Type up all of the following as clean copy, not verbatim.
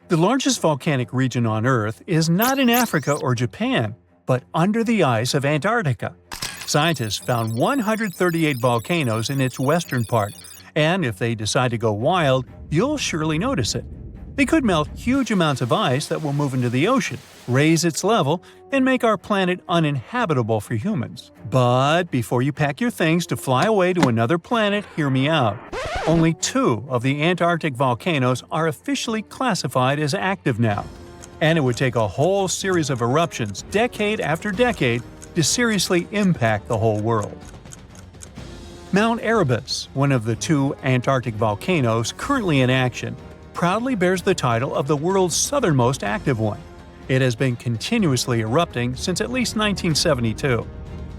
The largest volcanic region on Earth is not in Africa or Japan, but under the ice of Antarctica. Scientists found 138 volcanoes in its western part, and if they decide to go wild, you'll surely notice it. They could melt huge amounts of ice that will move into the ocean, raise its level, and make our planet uninhabitable for humans. But before you pack your things to fly away to another planet, hear me out. Only 2 of the Antarctic volcanoes are officially classified as active now. And it would take a whole series of eruptions, decade after decade, to seriously impact the whole world. Mount Erebus, one of the 2 Antarctic volcanoes currently in action, proudly bears the title of the world's southernmost active one. It has been continuously erupting since at least 1972.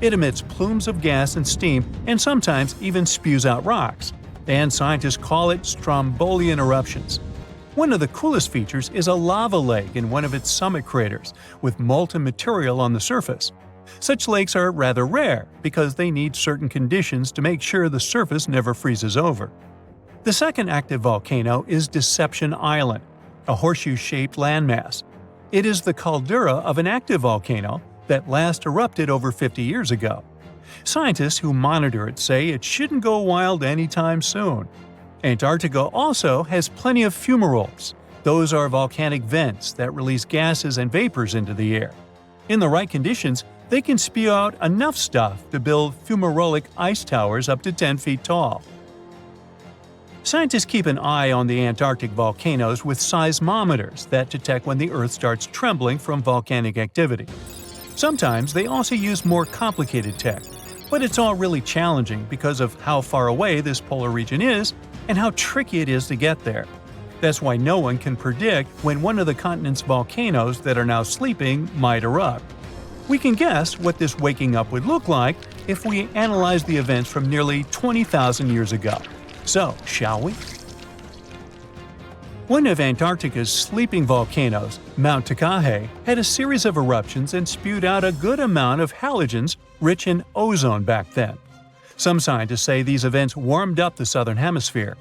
It emits plumes of gas and steam and sometimes even spews out rocks, and scientists call it Strombolian eruptions. One of the coolest features is a lava lake in one of its summit craters, with molten material on the surface. Such lakes are rather rare because they need certain conditions to make sure the surface never freezes over. The second active volcano is Deception Island, a horseshoe-shaped landmass. It is the caldera of an active volcano that last erupted over 50 years ago. Scientists who monitor it say it shouldn't go wild anytime soon. Antarctica also has plenty of fumaroles. Those are volcanic vents that release gases and vapors into the air. In the right conditions, they can spew out enough stuff to build fumarolic ice towers up to 10 feet tall. Scientists keep an eye on the Antarctic volcanoes with seismometers that detect when the Earth starts trembling from volcanic activity. Sometimes they also use more complicated tech, but it's all really challenging because of how far away this polar region is and how tricky it is to get there. That's why no one can predict when one of the continent's volcanoes that are now sleeping might erupt. We can guess what this waking up would look like if we analyze the events from nearly 20,000 years ago. So, shall we? One of Antarctica's sleeping volcanoes, Mount Takahe, had a series of eruptions and spewed out a good amount of halogens rich in ozone back then. Some scientists say these events warmed up the southern hemisphere.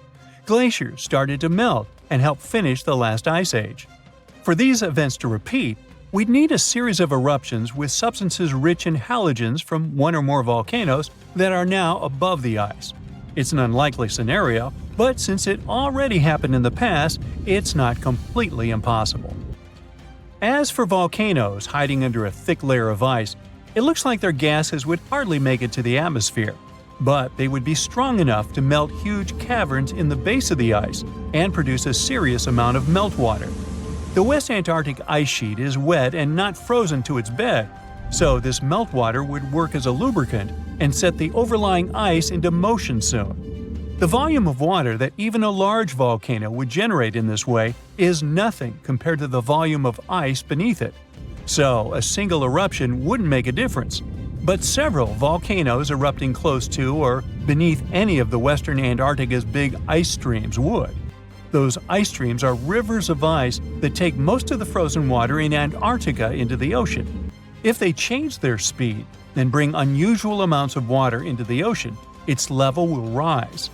Glaciers started to melt and help finish the last ice age. For these events to repeat, we'd need a series of eruptions with substances rich in halogens from one or more volcanoes that are now above the ice. It's an unlikely scenario, but since it already happened in the past, it's not completely impossible. As for volcanoes hiding under a thick layer of ice, it looks like their gases would hardly make it to the atmosphere, but they would be strong enough to melt huge caverns in the base of the ice and produce a serious amount of meltwater. The West Antarctic ice sheet is wet and not frozen to its bed, so this meltwater would work as a lubricant and set the overlying ice into motion soon. The volume of water that even a large volcano would generate in this way is nothing compared to the volume of ice beneath it. So, a single eruption wouldn't make a difference. But several volcanoes erupting close to or beneath any of the western Antarctica's big ice streams would. Those ice streams are rivers of ice that take most of the frozen water in Antarctica into the ocean. If they change their speed, then bring unusual amounts of water into the ocean, its level will rise.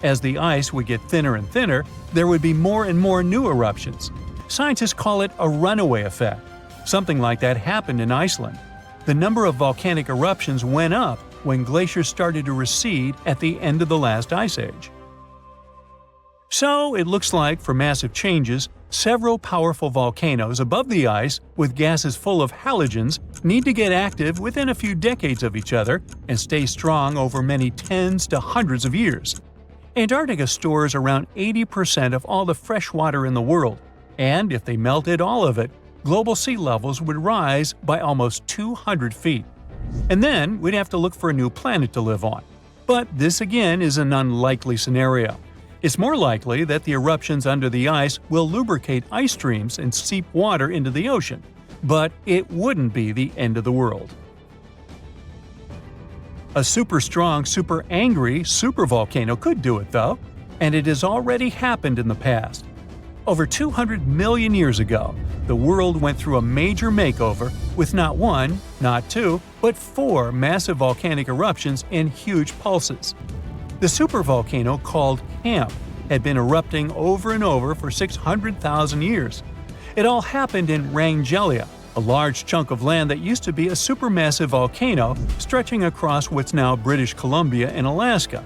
As the ice would get thinner and thinner, there would be more and more new eruptions. Scientists call it a runaway effect. Something like that happened in Iceland. The number of volcanic eruptions went up when glaciers started to recede at the end of the last ice age. So, it looks like, for massive changes, several powerful volcanoes above the ice with gases full of halogens need to get active within a few decades of each other and stay strong over many tens to hundreds of years. Antarctica stores around 80% of all the fresh water in the world, and if they melted all of it, global sea levels would rise by almost 200 feet. And then we'd have to look for a new planet to live on. But this again is an unlikely scenario. It's more likely that the eruptions under the ice will lubricate ice streams and seep water into the ocean, but it wouldn't be the end of the world. A super strong, super angry supervolcano could do it though, and it has already happened in the past. Over 200 million years ago, the world went through a major makeover with not one, not two, but 4 massive volcanic eruptions in huge pulses. The supervolcano called Camp had been erupting over and over for 600,000 years, It all happened in Rangelia, a large chunk of land that used to be a supermassive volcano stretching across what's now British Columbia and Alaska.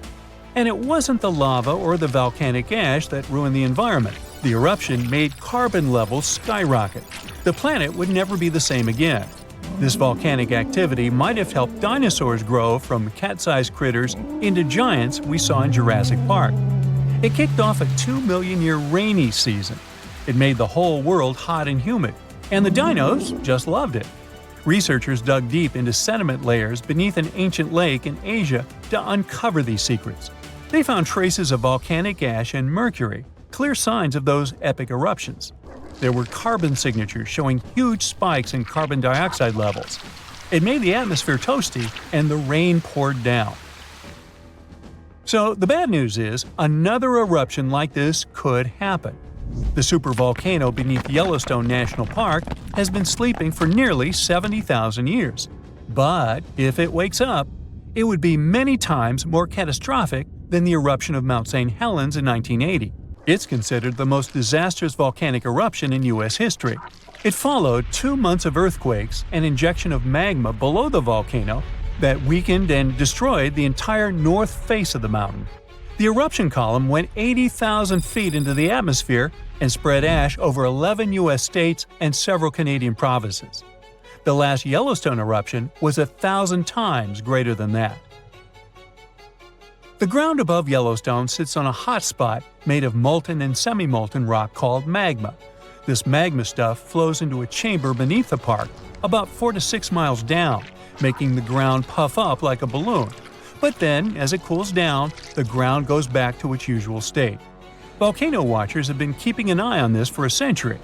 And it wasn't the lava or the volcanic ash that ruined the environment. The eruption made carbon levels skyrocket. The planet would never be the same again. This volcanic activity might have helped dinosaurs grow from cat-sized critters into giants we saw in Jurassic Park. It kicked off a 2-million-year rainy season. It made the whole world hot and humid, and the dinos just loved it. Researchers dug deep into sediment layers beneath an ancient lake in Asia to uncover these secrets. They found traces of volcanic ash and mercury, clear signs of those epic eruptions. There were carbon signatures showing huge spikes in carbon dioxide levels. It made the atmosphere toasty, and the rain poured down. So the bad news is, another eruption like this could happen. The supervolcano beneath Yellowstone National Park has been sleeping for nearly 70,000 years. But if it wakes up, it would be many times more catastrophic than the eruption of Mount St. Helens in 1980. It's considered the most disastrous volcanic eruption in U.S. history. It followed 2 months of earthquakes and injection of magma below the volcano that weakened and destroyed the entire north face of the mountain. The eruption column went 80,000 feet into the atmosphere and spread ash over 11 U.S. states and several Canadian provinces. The last Yellowstone eruption was 1,000 times greater than that. The ground above Yellowstone sits on a hot spot made of molten and semi-molten rock called magma. This magma stuff flows into a chamber beneath the park, about 4 to 6 miles down, making the ground puff up like a balloon. But then, as it cools down, the ground goes back to its usual state. Volcano watchers have been keeping an eye on this for a century.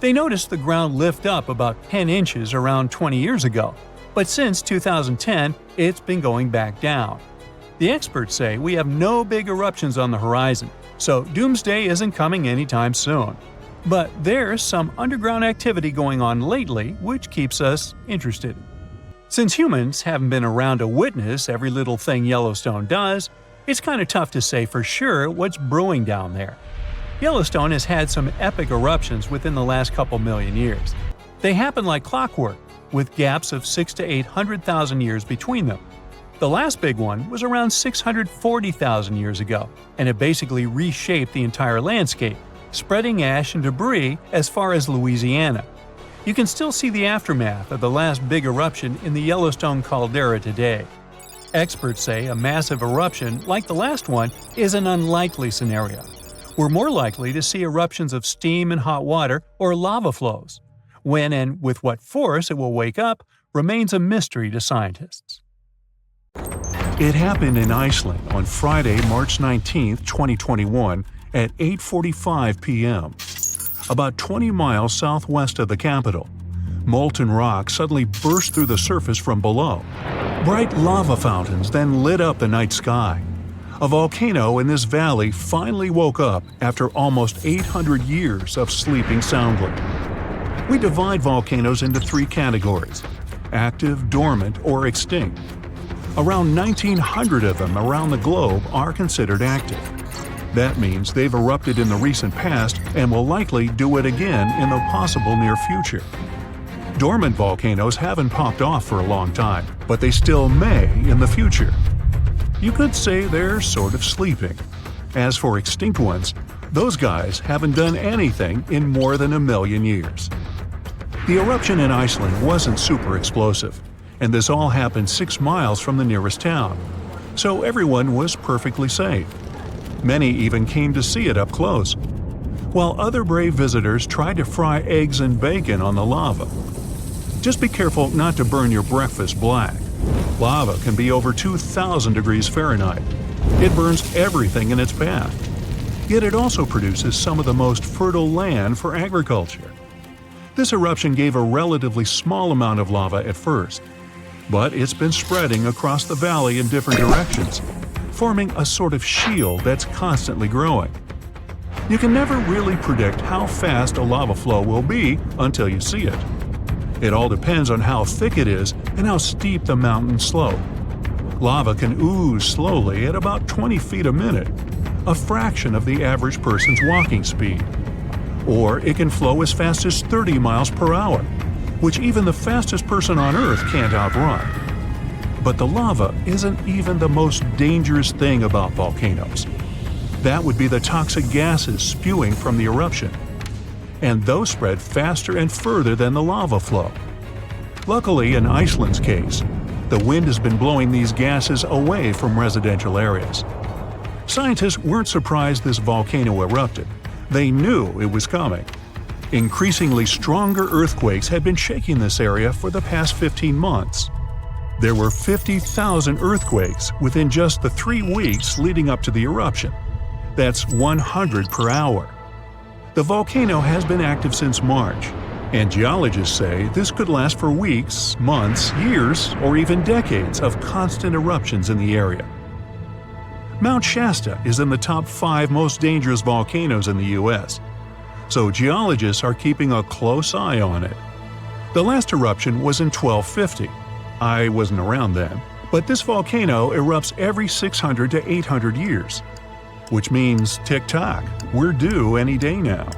They noticed the ground lift up about 10 inches around 20 years ago, but since 2010, it's been going back down. The experts say we have no big eruptions on the horizon, so doomsday isn't coming anytime soon. But there's some underground activity going on lately which keeps us interested. Since humans haven't been around to witness every little thing Yellowstone does, it's kind of tough to say for sure what's brewing down there. Yellowstone has had some epic eruptions within the last couple million years. They happen like clockwork, with gaps of 600,000 to 800,000 years between them. The last big one was around 640,000 years ago, and it basically reshaped the entire landscape, spreading ash and debris as far as Louisiana. You can still see the aftermath of the last big eruption in the Yellowstone caldera today. Experts say a massive eruption like the last one is an unlikely scenario. We're more likely to see eruptions of steam and hot water or lava flows. When and with what force it will wake up remains a mystery to scientists. It happened in Iceland on Friday, March 19, 2021 at 8:45 p.m. About 20 miles southwest of the capital. Molten rock suddenly burst through the surface from below. Bright lava fountains then lit up the night sky. A volcano in this valley finally woke up after almost 800 years of sleeping soundly. We divide volcanoes into 3 categories: active, dormant, or extinct. Around 1,900 of them around the globe are considered active. That means they've erupted in the recent past and will likely do it again in the possible near future. Dormant volcanoes haven't popped off for a long time, but they still may in the future. You could say they're sort of sleeping. As for extinct ones, those guys haven't done anything in more than 1 million years. The eruption in Iceland wasn't super explosive, and this all happened 6 miles from the nearest town, so everyone was perfectly safe. Many even came to see it up close, while other brave visitors tried to fry eggs and bacon on the lava. Just be careful not to burn your breakfast black. Lava can be over 2,000 degrees Fahrenheit. It burns everything in its path. Yet it also produces some of the most fertile land for agriculture. This eruption gave a relatively small amount of lava at first, but it's been spreading across the valley in different directions, forming a sort of shield that's constantly growing. You can never really predict how fast a lava flow will be until you see it. It all depends on how thick it is and how steep the mountain slope. Lava can ooze slowly at about 20 feet a minute, a fraction of the average person's walking speed. Or it can flow as fast as 30 miles per hour, which even the fastest person on Earth can't outrun. But the lava isn't even the most dangerous thing about volcanoes. That would be the toxic gases spewing from the eruption. And those spread faster and further than the lava flow. Luckily, in Iceland's case, the wind has been blowing these gases away from residential areas. Scientists weren't surprised this volcano erupted. They knew it was coming. Increasingly stronger earthquakes had been shaking this area for the past 15 months. There were 50,000 earthquakes within just the 3 weeks leading up to the eruption. That's 100 per hour. The volcano has been active since March, and geologists say this could last for weeks, months, years, or even decades of constant eruptions in the area. Mount Shasta is in the top 5 most dangerous volcanoes in the U.S., so geologists are keeping a close eye on it. The last eruption was in 1250. I wasn't around then, but this volcano erupts every 600 to 800 years. Which means tick-tock, we're due any day now.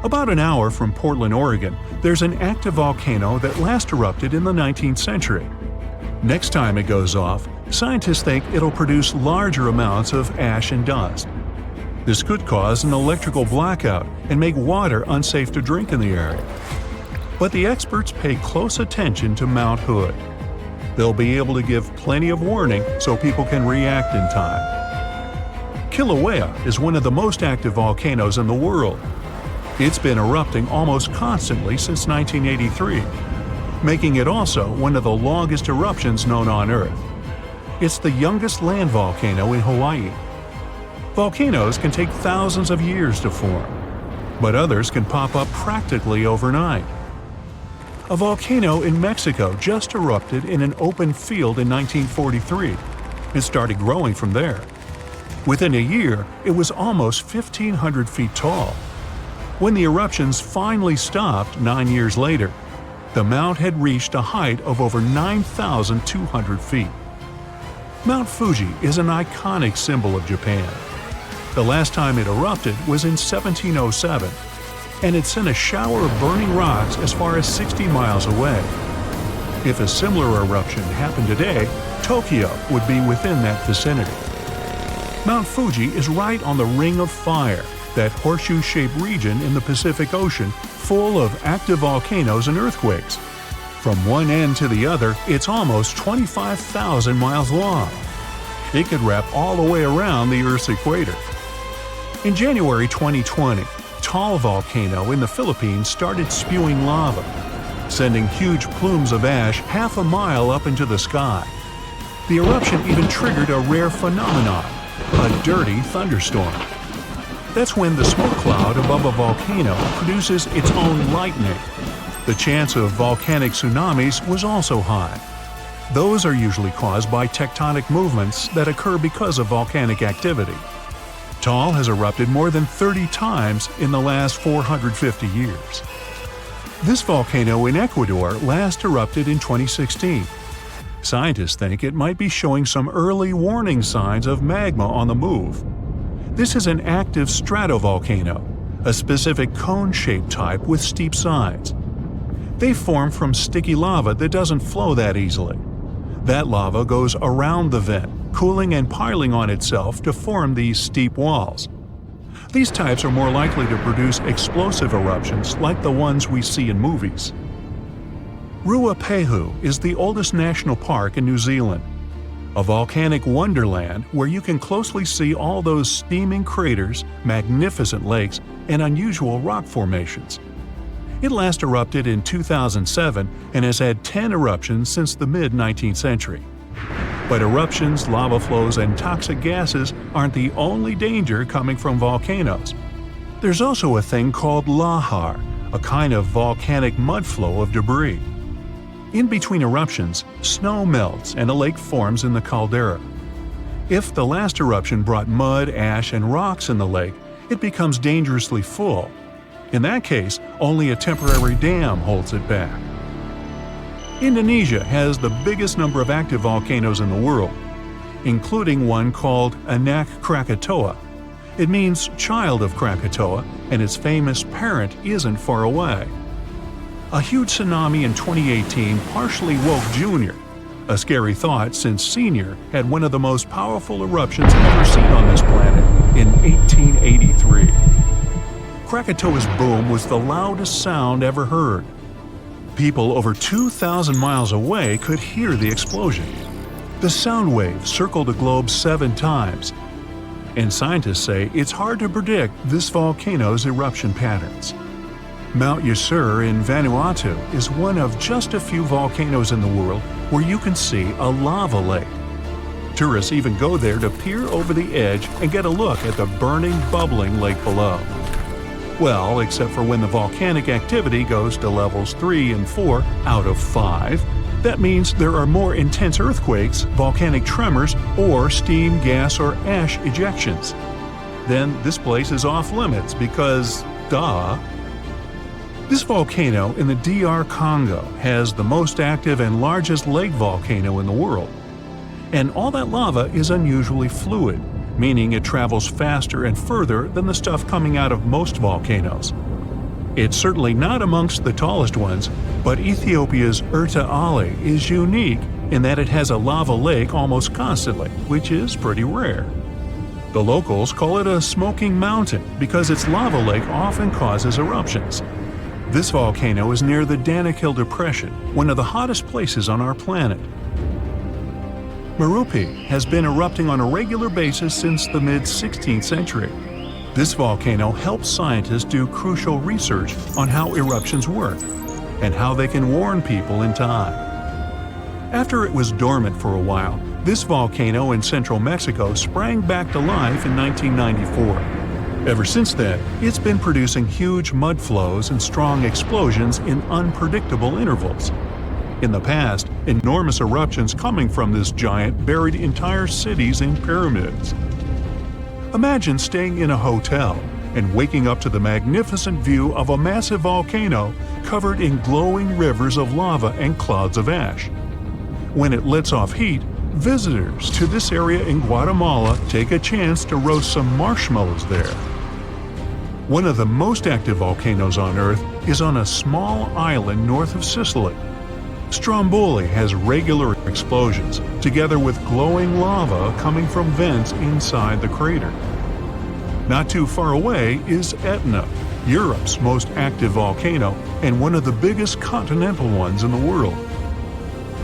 About an hour from Portland, Oregon, there's an active volcano that last erupted in the 19th century. Next time it goes off, scientists think it'll produce larger amounts of ash and dust. This could cause an electrical blackout and make water unsafe to drink in the area. But the experts pay close attention to Mount Hood. They'll be able to give plenty of warning so people can react in time. Kilauea is one of the most active volcanoes in the world. It's been erupting almost constantly since 1983, making it also one of the longest eruptions known on Earth. It's the youngest land volcano in Hawaii. Volcanoes can take thousands of years to form, but others can pop up practically overnight. A volcano in Mexico just erupted in an open field in 1943. It started growing from there. Within a year, it was almost 1,500 feet tall. When the eruptions finally stopped 9 years later, the mount had reached a height of over 9,200 feet. Mount Fuji is an iconic symbol of Japan. The last time it erupted was in 1707, and it sent a shower of burning rocks as far as 60 miles away. If a similar eruption happened today, Tokyo would be within that vicinity. Mount Fuji is right on the Ring of Fire, that horseshoe-shaped region in the Pacific Ocean full of active volcanoes and earthquakes. From one end to the other, it's almost 25,000 miles long. It could wrap all the way around the Earth's equator. In January 2020, Taal volcano in the Philippines started spewing lava, sending huge plumes of ash half a mile up into the sky. The eruption even triggered a rare phenomenon, a dirty thunderstorm. That's when the smoke cloud above a volcano produces its own lightning. The chance of volcanic tsunamis was also high. Those are usually caused by tectonic movements that occur because of volcanic activity. Taal has erupted more than 30 times in the last 450 years. This volcano in Ecuador last erupted in 2016. Scientists think it might be showing some early warning signs of magma on the move. This is an active stratovolcano, a specific cone-shaped type with steep sides. They form from sticky lava that doesn't flow that easily. That lava goes around the vent, cooling and piling on itself to form these steep walls. These types are more likely to produce explosive eruptions like the ones we see in movies. Ruapehu is the oldest national park in New Zealand, a volcanic wonderland where you can closely see all those steaming craters, magnificent lakes, and unusual rock formations. It last erupted in 2007 and has had 10 eruptions since the mid-19th century. But eruptions, lava flows, and toxic gases aren't the only danger coming from volcanoes. There's also a thing called lahar, a kind of volcanic mud flow of debris. In between eruptions, snow melts and a lake forms in the caldera. If the last eruption brought mud, ash, and rocks in the lake, it becomes dangerously full. In that case, only a temporary dam holds it back. Indonesia has the biggest number of active volcanoes in the world, including one called Anak Krakatoa. It means child of Krakatoa, and its famous parent isn't far away. A huge tsunami in 2018 partially woke Junior, a scary thought since Senior had one of the most powerful eruptions ever seen on this planet in 1883. Krakatoa's boom was the loudest sound ever heard. People over 2,000 miles away could hear the explosion. The sound wave circled the globe 7 times, and scientists say it's hard to predict this volcano's eruption patterns. Mount Yasur in Vanuatu is one of just a few volcanoes in the world where you can see a lava lake. Tourists even go there to peer over the edge and get a look at the burning, bubbling lake below. Well, except for when the volcanic activity goes to levels 3 and 4 out of 5. That means there are more intense earthquakes, volcanic tremors, or steam, gas, or ash ejections. Then this place is off limits because, duh. This volcano in the DR Congo has the most active and largest lake volcano in the world. And all that lava is unusually fluid, meaning it travels faster and further than the stuff coming out of most volcanoes. It's certainly not amongst the tallest ones, but Ethiopia's Erta Ale is unique in that it has a lava lake almost constantly, which is pretty rare. The locals call it a smoking mountain because its lava lake often causes eruptions. This volcano is near the Danakil Depression, one of the hottest places on our planet. Merupi has been erupting on a regular basis since the mid-16th century. This volcano helps scientists do crucial research on how eruptions work and how they can warn people in time. After it was dormant for a while, this volcano in central Mexico sprang back to life in 1994. Ever since then, it's been producing huge mud flows and strong explosions in unpredictable intervals. In the past, enormous eruptions coming from this giant buried entire cities in pyramids. Imagine staying in a hotel and waking up to the magnificent view of a massive volcano covered in glowing rivers of lava and clouds of ash. When it lets off heat, visitors to this area in Guatemala take a chance to roast some marshmallows there. One of the most active volcanoes on Earth is on a small island north of Sicily. Stromboli has regular explosions, together with glowing lava coming from vents inside the crater. Not too far away is Etna, Europe's most active volcano and one of the biggest continental ones in the world.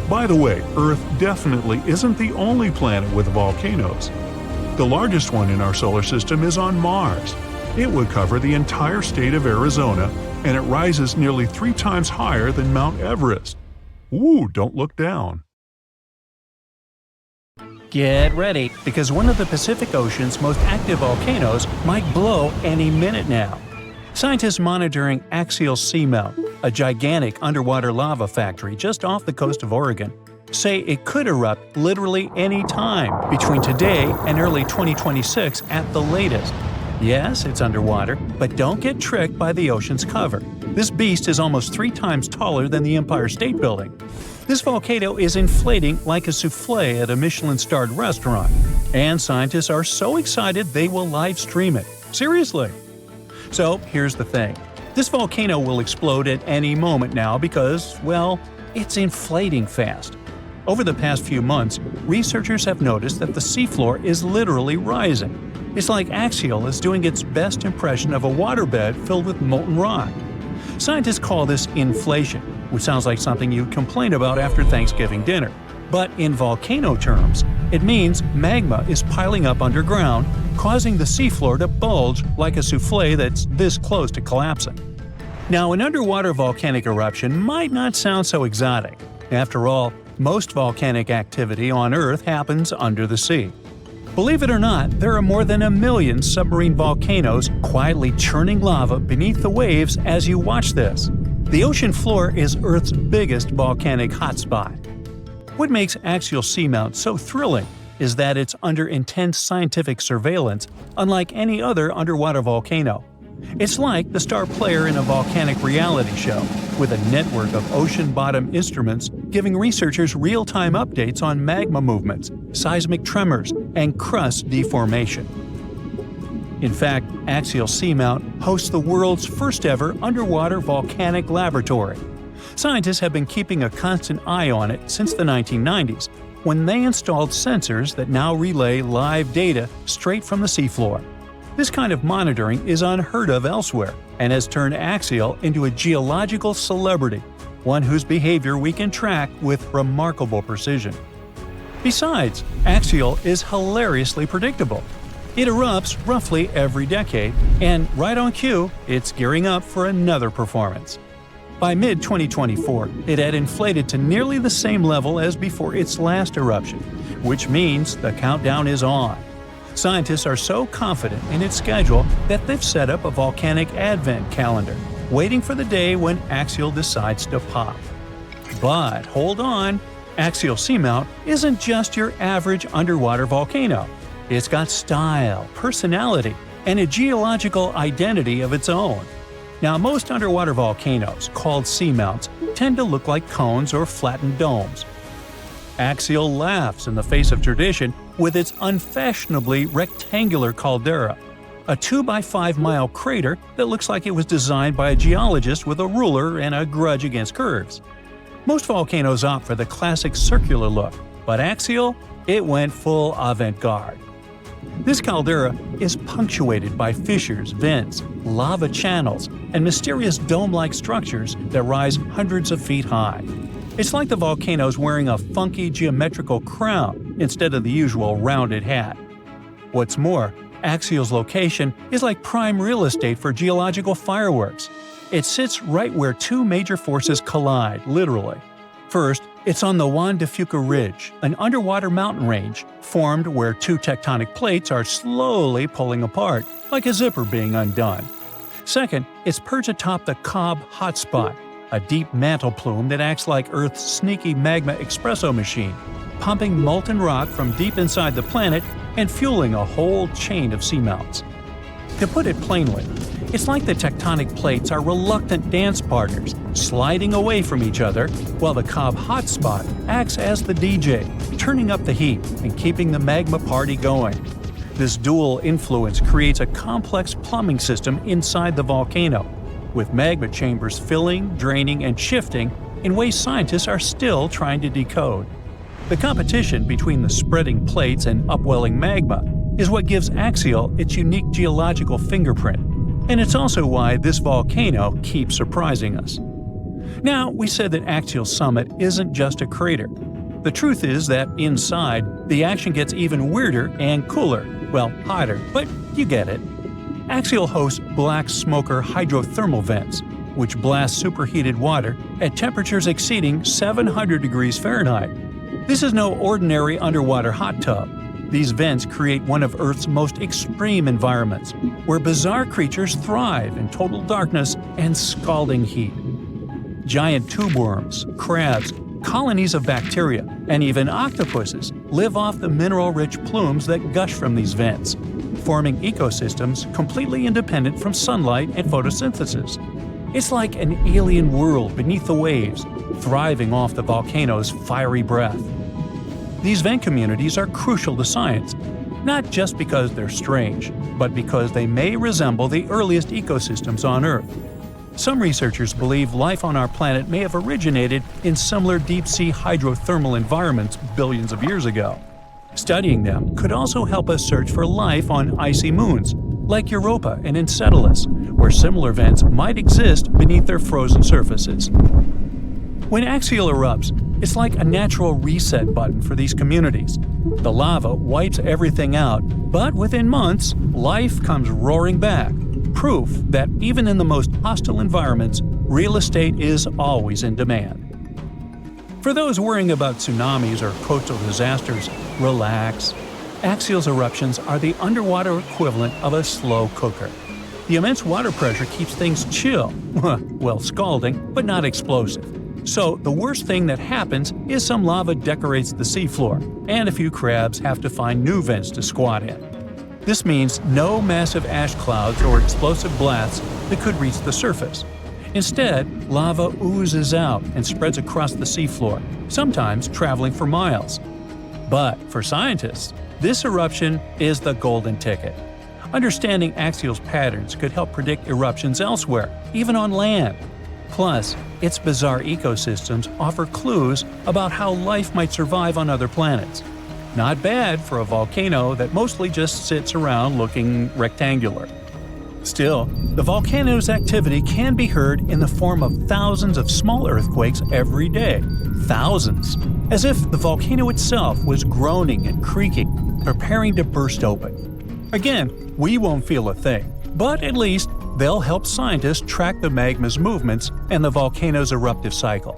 By the way, Earth definitely isn't the only planet with volcanoes. The largest one in our solar system is on Mars. It would cover the entire state of Arizona, and it rises nearly 3 times higher than Mount Everest. Ooh, don't look down. Get ready, because one of the Pacific Ocean's most active volcanoes might blow any minute now. Scientists monitoring Axial Seamount, a gigantic underwater lava factory just off the coast of Oregon, say it could erupt literally any time between today and early 2026 at the latest. Yes, it's underwater, but don't get tricked by the ocean's cover. This beast is almost 3 times taller than the Empire State Building. This volcano is inflating like a souffle at a Michelin-starred restaurant, and scientists are so excited they will live stream it. Seriously! So, here's the thing. This volcano will explode at any moment now because, well, it's inflating fast. Over the past few months, researchers have noticed that the seafloor is literally rising. It's like Axial is doing its best impression of a waterbed filled with molten rock. Scientists call this inflation, which sounds like something you'd complain about after Thanksgiving dinner. But in volcano terms, it means magma is piling up underground, causing the seafloor to bulge like a souffle that's this close to collapsing. Now, an underwater volcanic eruption might not sound so exotic. After all, most volcanic activity on Earth happens under the sea. Believe it or not, there are more than 1 million submarine volcanoes quietly churning lava beneath the waves as you watch this. The ocean floor is Earth's biggest volcanic hotspot. What makes Axial Seamount so thrilling is that it's under intense scientific surveillance, unlike any other underwater volcano. It's like the star player in a volcanic reality show, with a network of ocean-bottom instruments giving researchers real-time updates on magma movements, seismic tremors, and crust deformation. In fact, Axial Seamount hosts the world's first ever underwater volcanic laboratory. Scientists have been keeping a constant eye on it since the 1990s, when they installed sensors that now relay live data straight from the seafloor. This kind of monitoring is unheard of elsewhere and has turned Axial into a geological celebrity, one whose behavior we can track with remarkable precision. Besides, Axial is hilariously predictable. It erupts roughly every decade, and right on cue, it's gearing up for another performance. By mid-2024, it had inflated to nearly the same level as before its last eruption, which means the countdown is on. Scientists are so confident in its schedule that they've set up a volcanic advent calendar, waiting for the day when Axial decides to pop. But hold on, Axial Seamount isn't just your average underwater volcano. It's got style, personality, and a geological identity of its own. Now, most underwater volcanoes, called seamounts, tend to look like cones or flattened domes. Axial laughs in the face of tradition with its unfashionably rectangular caldera, a 2-by-5-mile crater that looks like it was designed by a geologist with a ruler and a grudge against curves. Most volcanoes opt for the classic circular look, but Axial, it went full avant-garde. This caldera is punctuated by fissures, vents, lava channels, and mysterious dome-like structures that rise hundreds of feet high. It's like the volcano's wearing a funky geometrical crown instead of the usual rounded hat. What's more, Axial's location is like prime real estate for geological fireworks. It sits right where two major forces collide, literally. First, it's on the Juan de Fuca Ridge, an underwater mountain range formed where two tectonic plates are slowly pulling apart, like a zipper being undone. Second, it's perched atop the Cobb Hotspot, a deep mantle plume that acts like Earth's sneaky magma espresso machine, pumping molten rock from deep inside the planet and fueling a whole chain of seamounts. To put it plainly, it's like the tectonic plates are reluctant dance partners, sliding away from each other, while the Cobb Hotspot acts as the DJ, turning up the heat and keeping the magma party going. This dual influence creates a complex plumbing system inside the volcano, with magma chambers filling, draining, and shifting in ways scientists are still trying to decode. The competition between the spreading plates and upwelling magma is what gives Axial its unique geological fingerprint, and it's also why this volcano keeps surprising us. Now, we said that Axial Summit isn't just a crater. The truth is that inside, the action gets even weirder and cooler. Well, hotter, but you get it. Axial hosts black smoker hydrothermal vents, which blast superheated water at temperatures exceeding 700 degrees Fahrenheit. This is no ordinary underwater hot tub. These vents create one of Earth's most extreme environments, where bizarre creatures thrive in total darkness and scalding heat. Giant tube worms, crabs, colonies of bacteria, and even octopuses live off the mineral-rich plumes that gush from these vents, forming ecosystems completely independent from sunlight and photosynthesis. It's like an alien world beneath the waves, thriving off the volcano's fiery breath. These vent communities are crucial to science, not just because they're strange, but because they may resemble the earliest ecosystems on Earth. Some researchers believe life on our planet may have originated in similar deep-sea hydrothermal environments billions of years ago. Studying them could also help us search for life on icy moons, like Europa and Enceladus, where similar vents might exist beneath their frozen surfaces. When Axial erupts, it's like a natural reset button for these communities. The lava wipes everything out, but within months, life comes roaring back. Proof that even in the most hostile environments, real estate is always in demand. For those worrying about tsunamis or coastal disasters, relax. Axial's eruptions are the underwater equivalent of a slow cooker. The immense water pressure keeps things chill, well, scalding, but not explosive. So the worst thing that happens is some lava decorates the seafloor, and a few crabs have to find new vents to squat in. This means no massive ash clouds or explosive blasts that could reach the surface. Instead, lava oozes out and spreads across the seafloor, sometimes traveling for miles. But for scientists, this eruption is the golden ticket. Understanding axial patterns could help predict eruptions elsewhere, even on land. Plus, its bizarre ecosystems offer clues about how life might survive on other planets. Not bad for a volcano that mostly just sits around looking rectangular. Still, the volcano's activity can be heard in the form of thousands of small earthquakes every day. Thousands! As if the volcano itself was groaning and creaking, preparing to burst open. Again, we won't feel a thing, but at least they'll help scientists track the magma's movements and the volcano's eruptive cycle.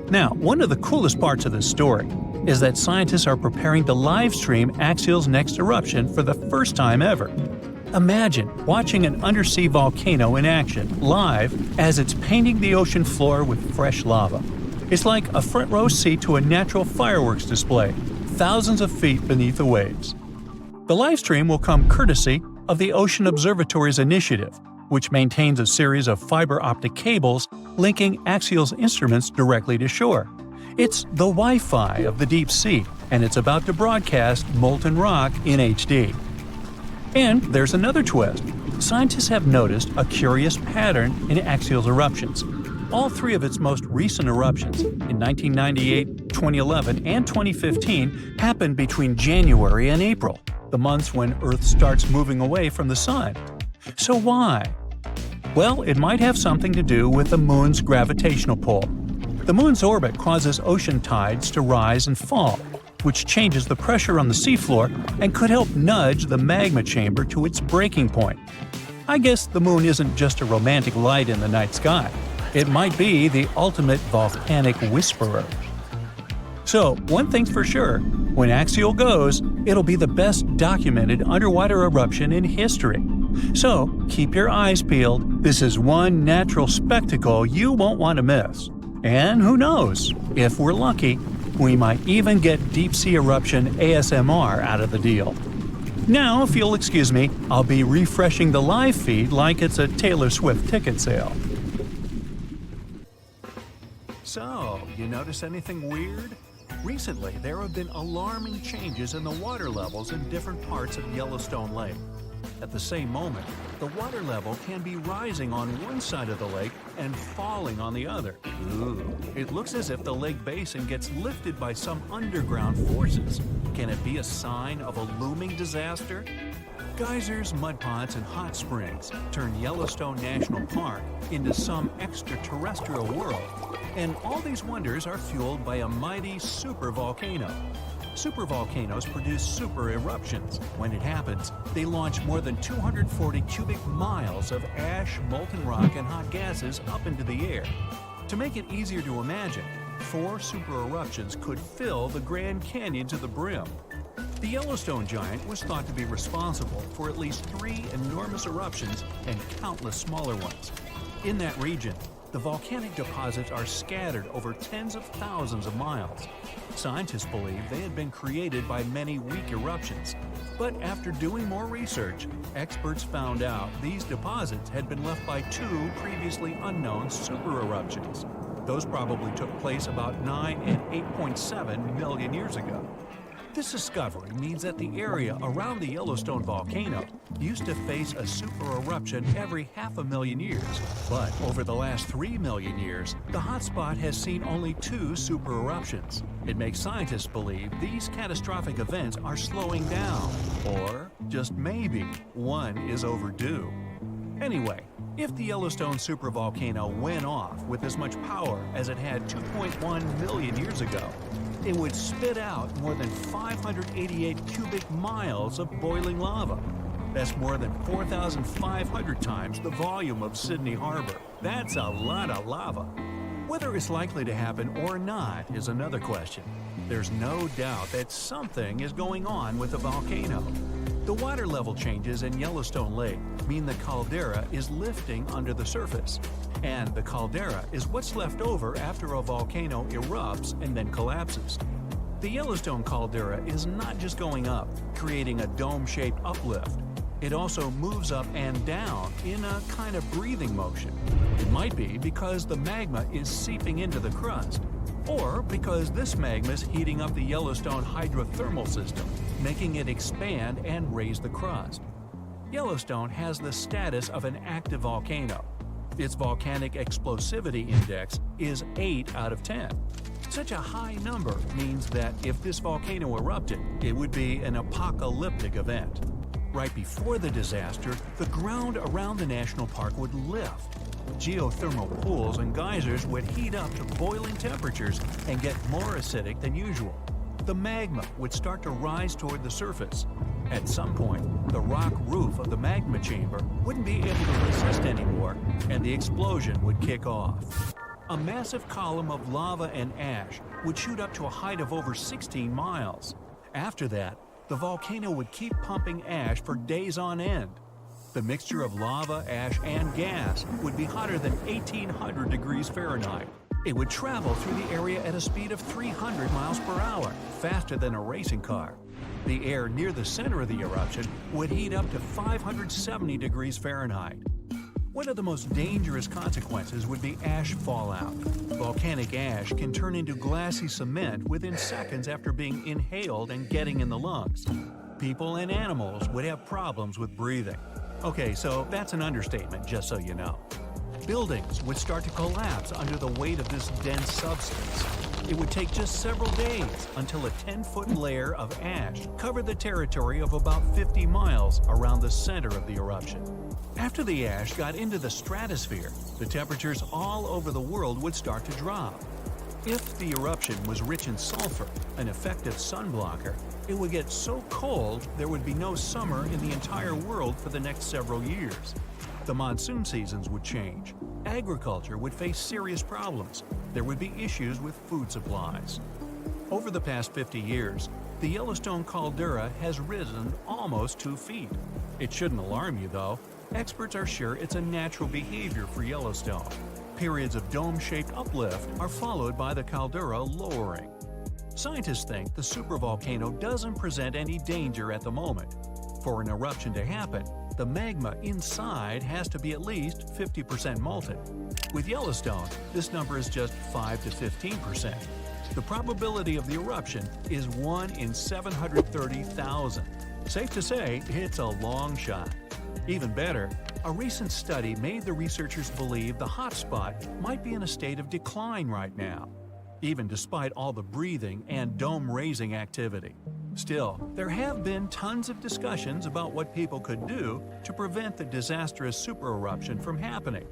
Now, one of the coolest parts of this story is that scientists are preparing to live stream Axial's next eruption for the first time ever. Imagine watching an undersea volcano in action, live, as it's painting the ocean floor with fresh lava. It's like a front row seat to a natural fireworks display, thousands of feet beneath the waves. The live stream will come courtesy of the Ocean Observatory's initiative, which maintains a series of fiber optic cables linking Axial's instruments directly to shore. It's the Wi-Fi of the deep sea, and it's about to broadcast molten rock in HD. And there's another twist. Scientists have noticed a curious pattern in Axial's eruptions. All three of its most recent eruptions, in 1998, 2011, and 2015, happened between January and April, the months when Earth starts moving away from the Sun. So why? Well, it might have something to do with the Moon's gravitational pull. The Moon's orbit causes ocean tides to rise and fall, which changes the pressure on the seafloor and could help nudge the magma chamber to its breaking point. I guess the Moon isn't just a romantic light in the night sky. It might be the ultimate volcanic whisperer. So, one thing's for sure, when Axial goes, it'll be the best documented underwater eruption in history. So, keep your eyes peeled. This is one natural spectacle you won't want to miss. And who knows, if we're lucky, we might even get deep-sea eruption ASMR out of the deal. Now, if you'll excuse me, I'll be refreshing the live feed like it's a Taylor Swift ticket sale. So, you notice anything weird? Recently, there have been alarming changes in the water levels in different parts of Yellowstone Lake. At the same moment, the water level can be rising on one side of the lake and falling on the other. Ooh, it looks as if the lake basin gets lifted by some underground forces. Can it be a sign of a looming disaster? Geysers, mud ponds, and hot springs turn Yellowstone National Park into some extraterrestrial world. And all these wonders are fueled by a mighty supervolcano. Supervolcanoes produce super eruptions. When it happens, they launch more than 240 cubic miles of ash, molten rock, and hot gases up into the air. To make it easier to imagine, 4 super eruptions could fill the Grand Canyon to the brim. The Yellowstone giant was thought to be responsible for at least 3 enormous eruptions and countless smaller ones. In that region, the volcanic deposits are scattered over tens of thousands of miles. Scientists believe they had been created by many weak eruptions. But after doing more research, experts found out these deposits had been left by 2 previously unknown super eruptions. Those probably took place about 9 and 8.7 million years ago. This discovery means that the area around the Yellowstone volcano used to face a super eruption every 500,000 years. But over the last 3 million years, the hotspot has seen only 2 super eruptions. It makes scientists believe these catastrophic events are slowing down, or just maybe one is overdue. Anyway, if the Yellowstone supervolcano went off with as much power as it had 2.1 million years ago, it would spit out more than 588 cubic miles of boiling lava. That's more than 4,500 times the volume of Sydney Harbor. That's a lot of lava. Whether it's likely to happen or not is another question. There's no doubt that something is going on with the volcano. The water level changes in Yellowstone Lake mean the caldera is lifting under the surface. And the caldera is what's left over after a volcano erupts and then collapses. The Yellowstone caldera is not just going up, creating a dome-shaped uplift. It also moves up and down in a kind of breathing motion. It might be because the magma is seeping into the crust, or because this magma is heating up the Yellowstone hydrothermal system, making it expand and raise the crust. Yellowstone has the status of an active volcano. Its volcanic explosivity index is 8 out of 10. Such a high number means that if this volcano erupted, it would be an apocalyptic event. Right before the disaster, the ground around the national park would lift. Geothermal pools and geysers would heat up to boiling temperatures and get more acidic than usual. The magma would start to rise toward the surface. At some point, the rock roof of the magma chamber wouldn't be able to resist anymore, and the explosion would kick off. A massive column of lava and ash would shoot up to a height of over 16 miles. After that, the volcano would keep pumping ash for days on end. The mixture of lava, ash, and gas would be hotter than 1800 degrees Fahrenheit. It would travel through the area at a speed of 300 miles per hour, faster than a racing car. The air near the center of the eruption would heat up to 570 degrees Fahrenheit. One of the most dangerous consequences would be ash fallout. Volcanic ash can turn into glassy cement within seconds after being inhaled and getting in the lungs. People and animals would have problems with breathing. Okay, so that's an understatement, just so you know. Buildings would start to collapse under the weight of this dense substance. It would take just several days until a 10-foot layer of ash covered the territory of about 50 miles around the center of the eruption. After the ash got into the stratosphere, the temperatures all over the world would start to drop. If the eruption was rich in sulfur, an effective sunblocker, it would get so cold there would be no summer in the entire world for the next several years. The monsoon seasons would change. Agriculture would face serious problems. There would be issues with food supplies. Over the past 50 years, the Yellowstone caldera has risen almost 2 feet. It shouldn't alarm you, though. Experts are sure it's a natural behavior for Yellowstone. Periods of dome-shaped uplift are followed by the caldera lowering. Scientists think the supervolcano doesn't present any danger at the moment. For an eruption to happen, the magma inside has to be at least 50% molten. With Yellowstone, this number is just 5 to 15%. The probability of the eruption is 1 in 730,000. Safe to say, it's a long shot. Even better, a recent study made the researchers believe the hotspot might be in a state of decline right now, even despite all the breathing and dome-raising activity. Still, there have been tons of discussions about what people could do to prevent the disastrous supereruption from happening.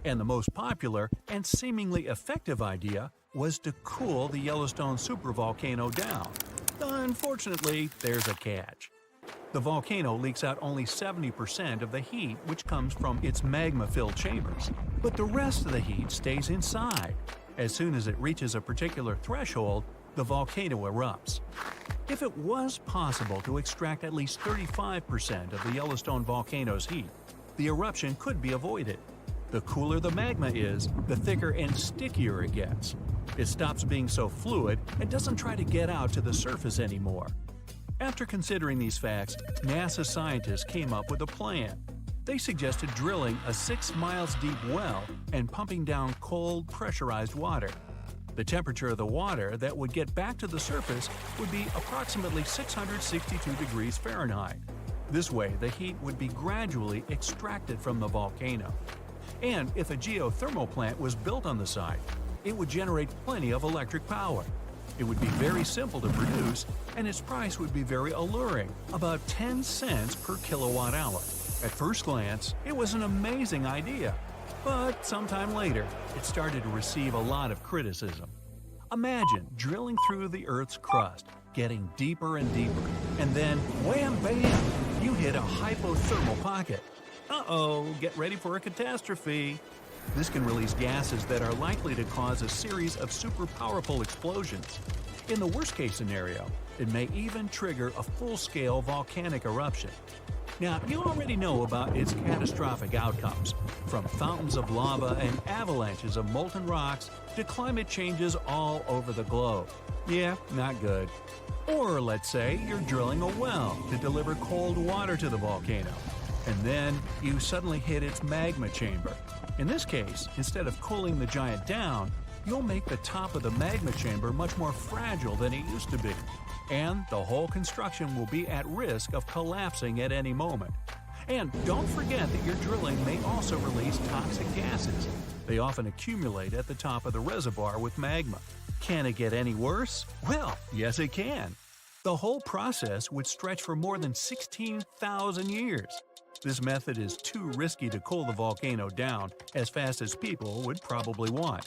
And the most popular and seemingly effective idea was to cool the Yellowstone supervolcano down. Unfortunately, there's a catch. The volcano leaks out only 70% of the heat which comes from its magma-filled chambers, but the rest of the heat stays inside. As soon as it reaches a particular threshold, the volcano erupts. If it was possible to extract at least 35% of the Yellowstone volcano's heat, the eruption could be avoided. The cooler the magma is, the thicker and stickier it gets. It stops being so fluid and doesn't try to get out to the surface anymore. After considering these facts, NASA scientists came up with a plan. They suggested drilling a 6 miles deep well and pumping down cold, pressurized water. The temperature of the water that would get back to the surface would be approximately 662 degrees Fahrenheit. This way, the heat would be gradually extracted from the volcano. And if a geothermal plant was built on the site, it would generate plenty of electric power. It would be very simple to produce, and its price would be very alluring, about 10 cents per kilowatt hour. At first glance, it was an amazing idea. But sometime later, it started to receive a lot of criticism. Imagine drilling through the Earth's crust, getting deeper and deeper, and then wham bam, you hit a hypothermal pocket. Uh-oh, get ready for a catastrophe. This can release gases that are likely to cause a series of super powerful explosions. In the worst-case scenario, it may even trigger a full-scale volcanic eruption. Now, you already know about its catastrophic outcomes, from fountains of lava and avalanches of molten rocks to climate changes all over the globe. Yeah, not good. Or let's say you're drilling a well to deliver cold water to the volcano, and then you suddenly hit its magma chamber. In this case, instead of cooling the giant down, you'll make the top of the magma chamber much more fragile than it used to be, and the whole construction will be at risk of collapsing at any moment. And don't forget that your drilling may also release toxic gases. They often accumulate at the top of the reservoir with magma. Can it get any worse? Well, yes it can. The whole process would stretch for more than 16,000 years. This method is too risky to cool the volcano down as fast as people would probably want.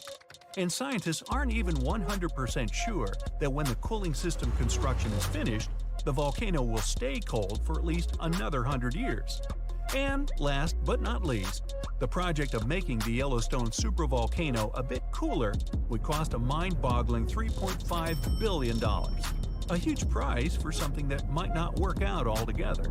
And scientists aren't even 100% sure that when the cooling system construction is finished, the volcano will stay cold for at least another 100 years. And last but not least, the project of making the Yellowstone supervolcano a bit cooler would cost a mind-boggling $3.5 billion. A huge price for something that might not work out altogether.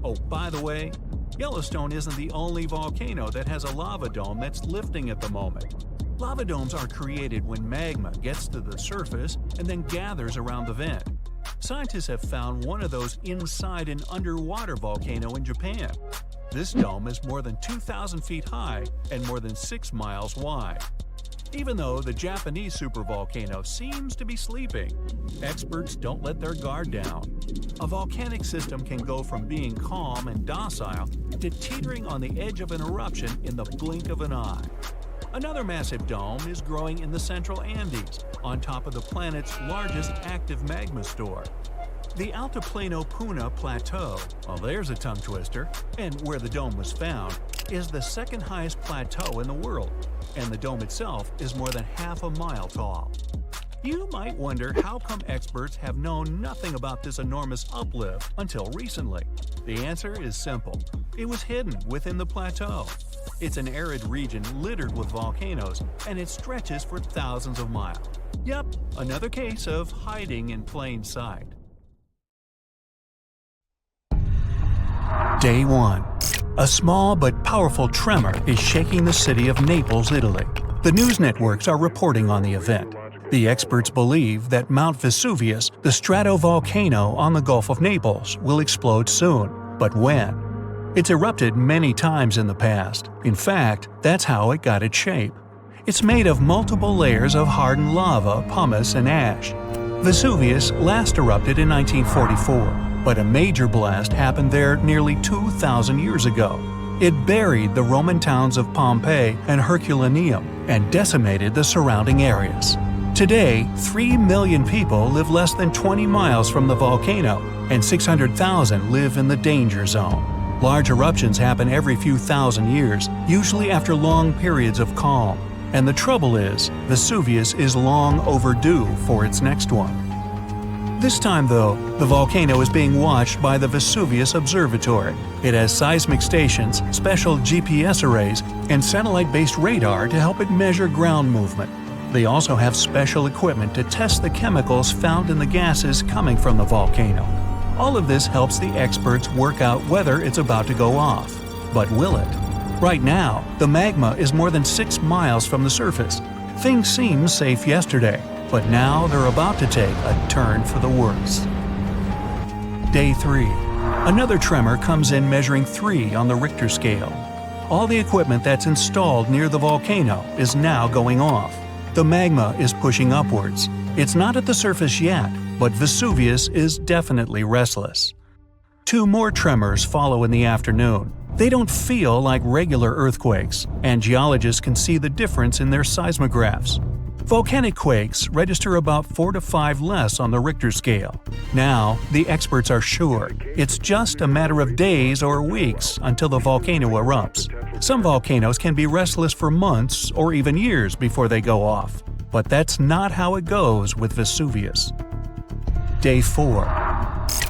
Oh, by the way, Yellowstone isn't the only volcano that has a lava dome that's lifting at the moment. Lava domes are created when magma gets to the surface and then gathers around the vent. Scientists have found one of those inside an underwater volcano in Japan. This dome is more than 2,000 feet high and more than 6 miles wide. Even though the Japanese supervolcano seems to be sleeping, experts don't let their guard down. A volcanic system can go from being calm and docile to teetering on the edge of an eruption in the blink of an eye. Another massive dome is growing in the central Andes, on top of the planet's largest active magma store. The Altiplano Puna Plateau, well there's a tongue twister, and where the dome was found, is the second highest plateau in the world, and the dome itself is more than half a mile tall. You might wonder how come experts have known nothing about this enormous uplift until recently. The answer is simple. It was hidden within the plateau. It's an arid region littered with volcanoes, and it stretches for thousands of miles. Yep, another case of hiding in plain sight. Day 1. A small but powerful tremor is shaking the city of Naples, Italy. The news networks are reporting on the event. The experts believe that Mount Vesuvius, the stratovolcano on the Gulf of Naples, will explode soon. But when? It's erupted many times in the past. In fact, that's how it got its shape. It's made of multiple layers of hardened lava, pumice, and ash. Vesuvius last erupted in 1944, but a major blast happened there nearly 2,000 years ago. It buried the Roman towns of Pompeii and Herculaneum and decimated the surrounding areas. Today, 3 million people live less than 20 miles from the volcano, and 600,000 live in the danger zone. Large eruptions happen every few thousand years, usually after long periods of calm. And the trouble is, Vesuvius is long overdue for its next one. This time, though, the volcano is being watched by the Vesuvius Observatory. It has seismic stations, special GPS arrays, and satellite-based radar to help it measure ground movement. They also have special equipment to test the chemicals found in the gases coming from the volcano. All of this helps the experts work out whether it's about to go off. But will it? Right now, the magma is more than 6 miles from the surface. Things seemed safe yesterday, but now they're about to take a turn for the worse. Day 3. Another tremor comes in measuring 3 on the Richter scale. All the equipment that's installed near the volcano is now going off. The magma is pushing upwards. It's not at the surface yet, but Vesuvius is definitely restless. 2 more tremors follow in the afternoon. They don't feel like regular earthquakes, and geologists can see the difference in their seismographs. Volcanic quakes register about 4 to 5 less on the Richter scale. Now, the experts are sure it's just a matter of days or weeks until the volcano erupts. Some volcanoes can be restless for months or even years before they go off. But that's not how it goes with Vesuvius. Day 4.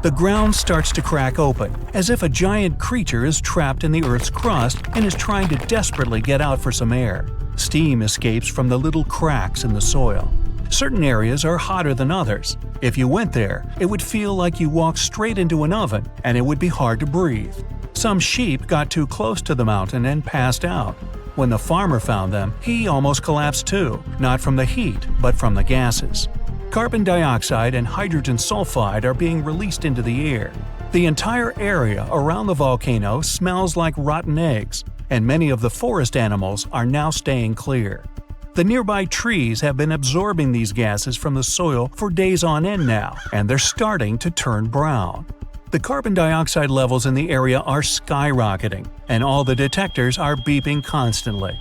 The ground starts to crack open, as if a giant creature is trapped in the Earth's crust and is trying to desperately get out for some air. Steam escapes from the little cracks in the soil. Certain areas are hotter than others. If you went there, it would feel like you walked straight into an oven, and it would be hard to breathe. Some sheep got too close to the mountain and passed out. When the farmer found them, he almost collapsed too, not from the heat, but from the gases. Carbon dioxide and hydrogen sulfide are being released into the air. The entire area around the volcano smells like rotten eggs, and many of the forest animals are now staying clear. The nearby trees have been absorbing these gases from the soil for days on end now, and they're starting to turn brown. The carbon dioxide levels in the area are skyrocketing, and all the detectors are beeping constantly.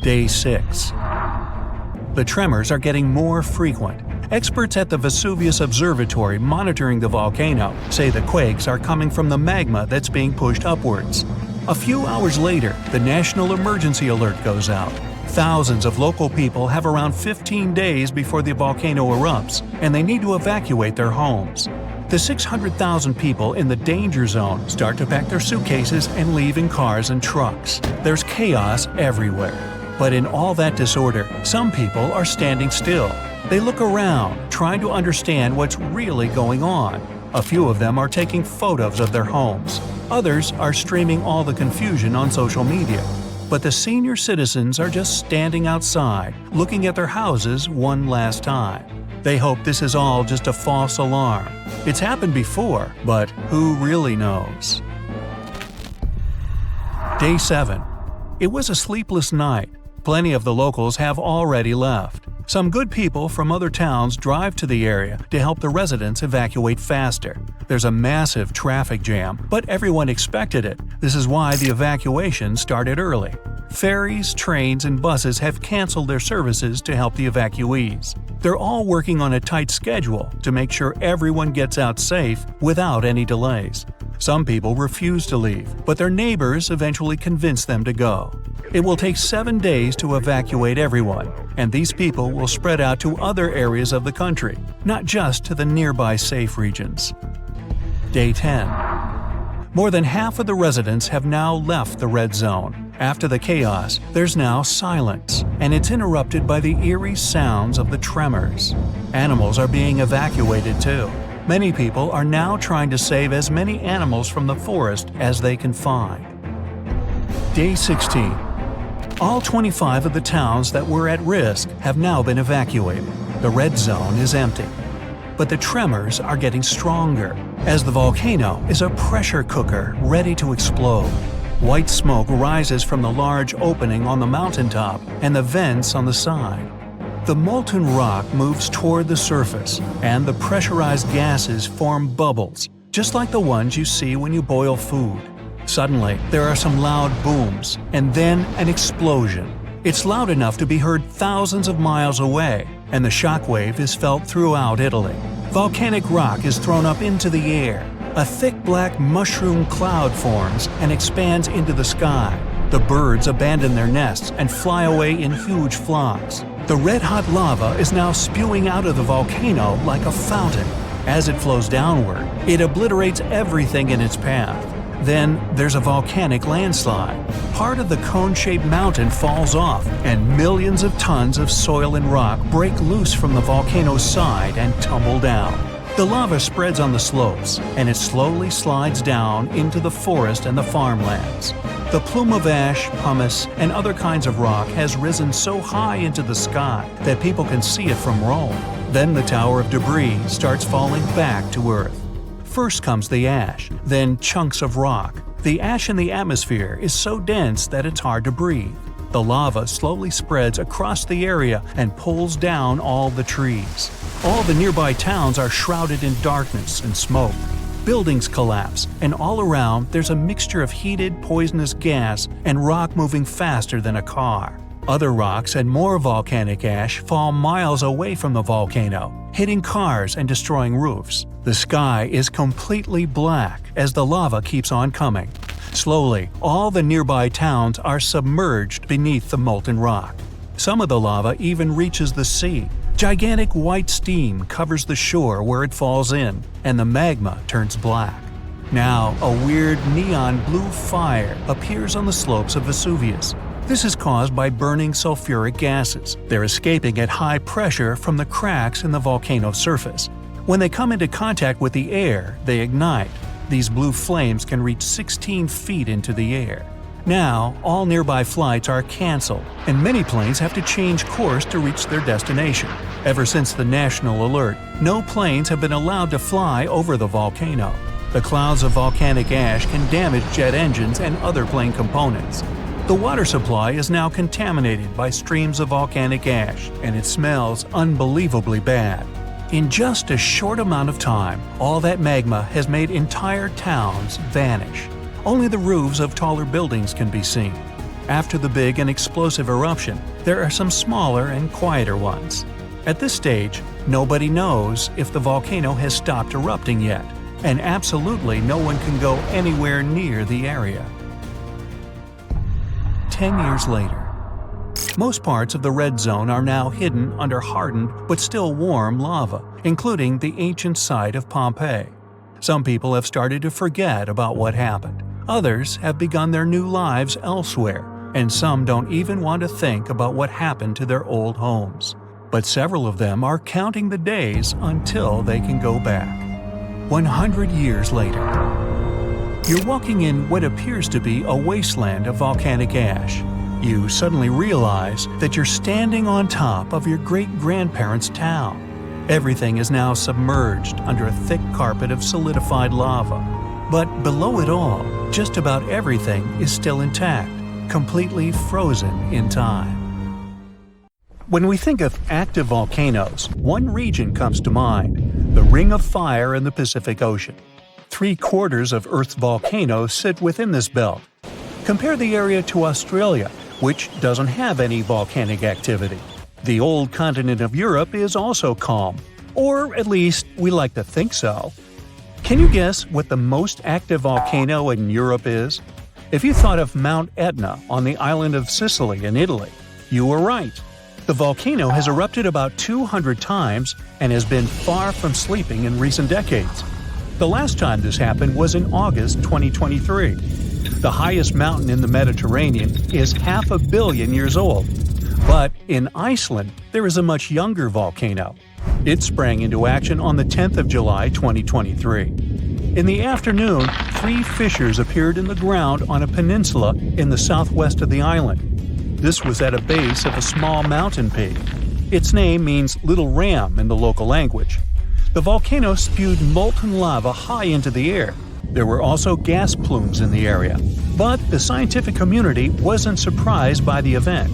Day 6. The tremors are getting more frequent. Experts at the Vesuvius Observatory monitoring the volcano say the quakes are coming from the magma that's being pushed upwards. A few hours later, the national emergency alert goes out. Thousands of local people have around 15 days before the volcano erupts, and they need to evacuate their homes. The 600,000 people in the danger zone start to pack their suitcases and leave in cars and trucks. There's chaos everywhere. But in all that disorder, some people are standing still. They look around, trying to understand what's really going on. A few of them are taking photos of their homes. Others are streaming all the confusion on social media. But the senior citizens are just standing outside, looking at their houses one last time. They hope this is all just a false alarm. It's happened before, but who really knows? Day 7. It was a sleepless night. Plenty of the locals have already left. Some good people from other towns drive to the area to help the residents evacuate faster. There's a massive traffic jam, but everyone expected it. This is why the evacuation started early. Ferries, trains, and buses have canceled their services to help the evacuees. They're all working on a tight schedule to make sure everyone gets out safe without any delays. Some people refuse to leave, but their neighbors eventually convince them to go. It will take 7 days to evacuate everyone, and these people will spread out to other areas of the country, not just to the nearby safe regions. Day 10. More than half of the residents have now left the red zone. After the chaos, there's now silence, and it's interrupted by the eerie sounds of the tremors. Animals are being evacuated too. Many people are now trying to save as many animals from the forest as they can find. Day 16. All 25 of the towns that were at risk have now been evacuated. The red zone is empty. But the tremors are getting stronger, as the volcano is a pressure cooker ready to explode. White smoke rises from the large opening on the mountaintop and the vents on the side. The molten rock moves toward the surface, and the pressurized gases form bubbles, just like the ones you see when you boil food. Suddenly, there are some loud booms, and then an explosion. It's loud enough to be heard thousands of miles away, and the shockwave is felt throughout Italy. Volcanic rock is thrown up into the air. A thick black mushroom cloud forms and expands into the sky. The birds abandon their nests and fly away in huge flocks. The red-hot lava is now spewing out of the volcano like a fountain. As it flows downward, it obliterates everything in its path. Then there's a volcanic landslide. Part of the cone-shaped mountain falls off, and millions of tons of soil and rock break loose from the volcano's side and tumble down. The lava spreads on the slopes, and it slowly slides down into the forest and the farmlands. The plume of ash, pumice, and other kinds of rock has risen so high into the sky that people can see it from Rome. Then the tower of debris starts falling back to Earth. First comes the ash, then chunks of rock. The ash in the atmosphere is so dense that it's hard to breathe. The lava slowly spreads across the area and pulls down all the trees. All the nearby towns are shrouded in darkness and smoke. Buildings collapse, and all around there's a mixture of heated, poisonous gas and rock moving faster than a car. Other rocks and more volcanic ash fall miles away from the volcano, hitting cars and destroying roofs. The sky is completely black as the lava keeps on coming. Slowly, all the nearby towns are submerged beneath the molten rock. Some of the lava even reaches the sea. Gigantic white steam covers the shore where it falls in, and the magma turns black. Now, a weird neon blue fire appears on the slopes of Vesuvius. This is caused by burning sulfuric gases. They're escaping at high pressure from the cracks in the volcano's surface. When they come into contact with the air, they ignite. These blue flames can reach 16 feet into the air. Now, all nearby flights are canceled, and many planes have to change course to reach their destination. Ever since the national alert, no planes have been allowed to fly over the volcano. The clouds of volcanic ash can damage jet engines and other plane components. The water supply is now contaminated by streams of volcanic ash, and it smells unbelievably bad. In just a short amount of time, all that magma has made entire towns vanish. Only the roofs of taller buildings can be seen. After the big and explosive eruption, there are some smaller and quieter ones. At this stage, nobody knows if the volcano has stopped erupting yet, and absolutely no one can go anywhere near the area. 10 years later. Most parts of the red zone are now hidden under hardened but still warm lava, including the ancient site of Pompeii. Some people have started to forget about what happened. Others have begun their new lives elsewhere, and some don't even want to think about what happened to their old homes. But several of them are counting the days until they can go back. 100 years later. You're walking in what appears to be a wasteland of volcanic ash. You suddenly realize that you're standing on top of your great-grandparents' town. Everything is now submerged under a thick carpet of solidified lava. But below it all, just about everything is still intact, completely frozen in time. When we think of active volcanoes, one region comes to mind: the Ring of Fire in the Pacific Ocean. 3/4 of Earth's volcanoes sit within this belt. Compare the area to Australia, which doesn't have any volcanic activity. The old continent of Europe is also calm, or at least we like to think so. Can you guess what the most active volcano in Europe is? If you thought of Mount Etna on the island of Sicily in Italy, you were right. The volcano has erupted about 200 times and has been far from sleeping in recent decades. The last time this happened was in August 2023. The highest mountain in the Mediterranean is 500 million years old. But in Iceland, there is a much younger volcano. It sprang into action on the 10th of July 2023. In the afternoon, 3 fissures appeared in the ground on a peninsula in the southwest of the island. This was at a base of a small mountain peak. Its name means Little Ram in the local language. The volcano spewed molten lava high into the air. There were also gas plumes in the area, but the scientific community wasn't surprised by the event.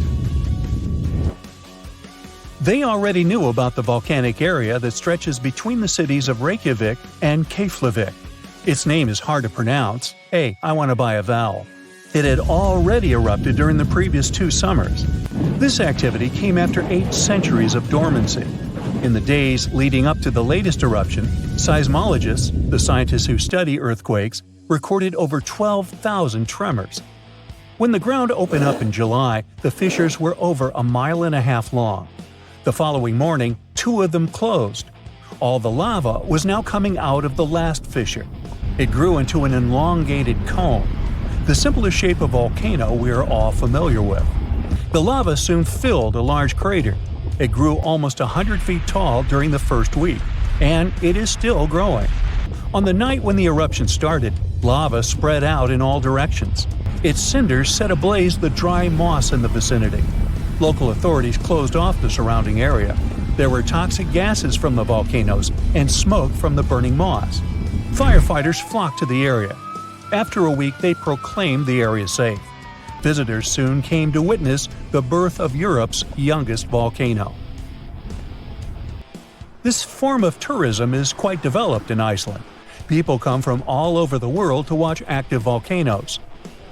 They already knew about the volcanic area that stretches between the cities of Reykjavik and Keflavik. Its name is hard to pronounce. Hey, I want to buy a vowel. It had already erupted during the previous 2 summers. This activity came after 8 centuries of dormancy. In the days leading up to the latest eruption, seismologists, the scientists who study earthquakes, recorded over 12,000 tremors. When the ground opened up in July, the fissures were over 1.5 miles long. The following morning, 2 of them closed. All the lava was now coming out of the last fissure. It grew into an elongated cone, the simplest shape of volcano we are all familiar with. The lava soon filled a large crater. It grew almost 100 feet tall during the first week, and it is still growing. On the night when the eruption started, lava spread out in all directions. Its cinders set ablaze the dry moss in the vicinity. Local authorities closed off the surrounding area. There were toxic gases from the volcanoes and smoke from the burning moss. Firefighters flocked to the area. After a week, they proclaimed the area safe. Visitors soon came to witness the birth of Europe's youngest volcano. This form of tourism is quite developed in Iceland. People come from all over the world to watch active volcanoes.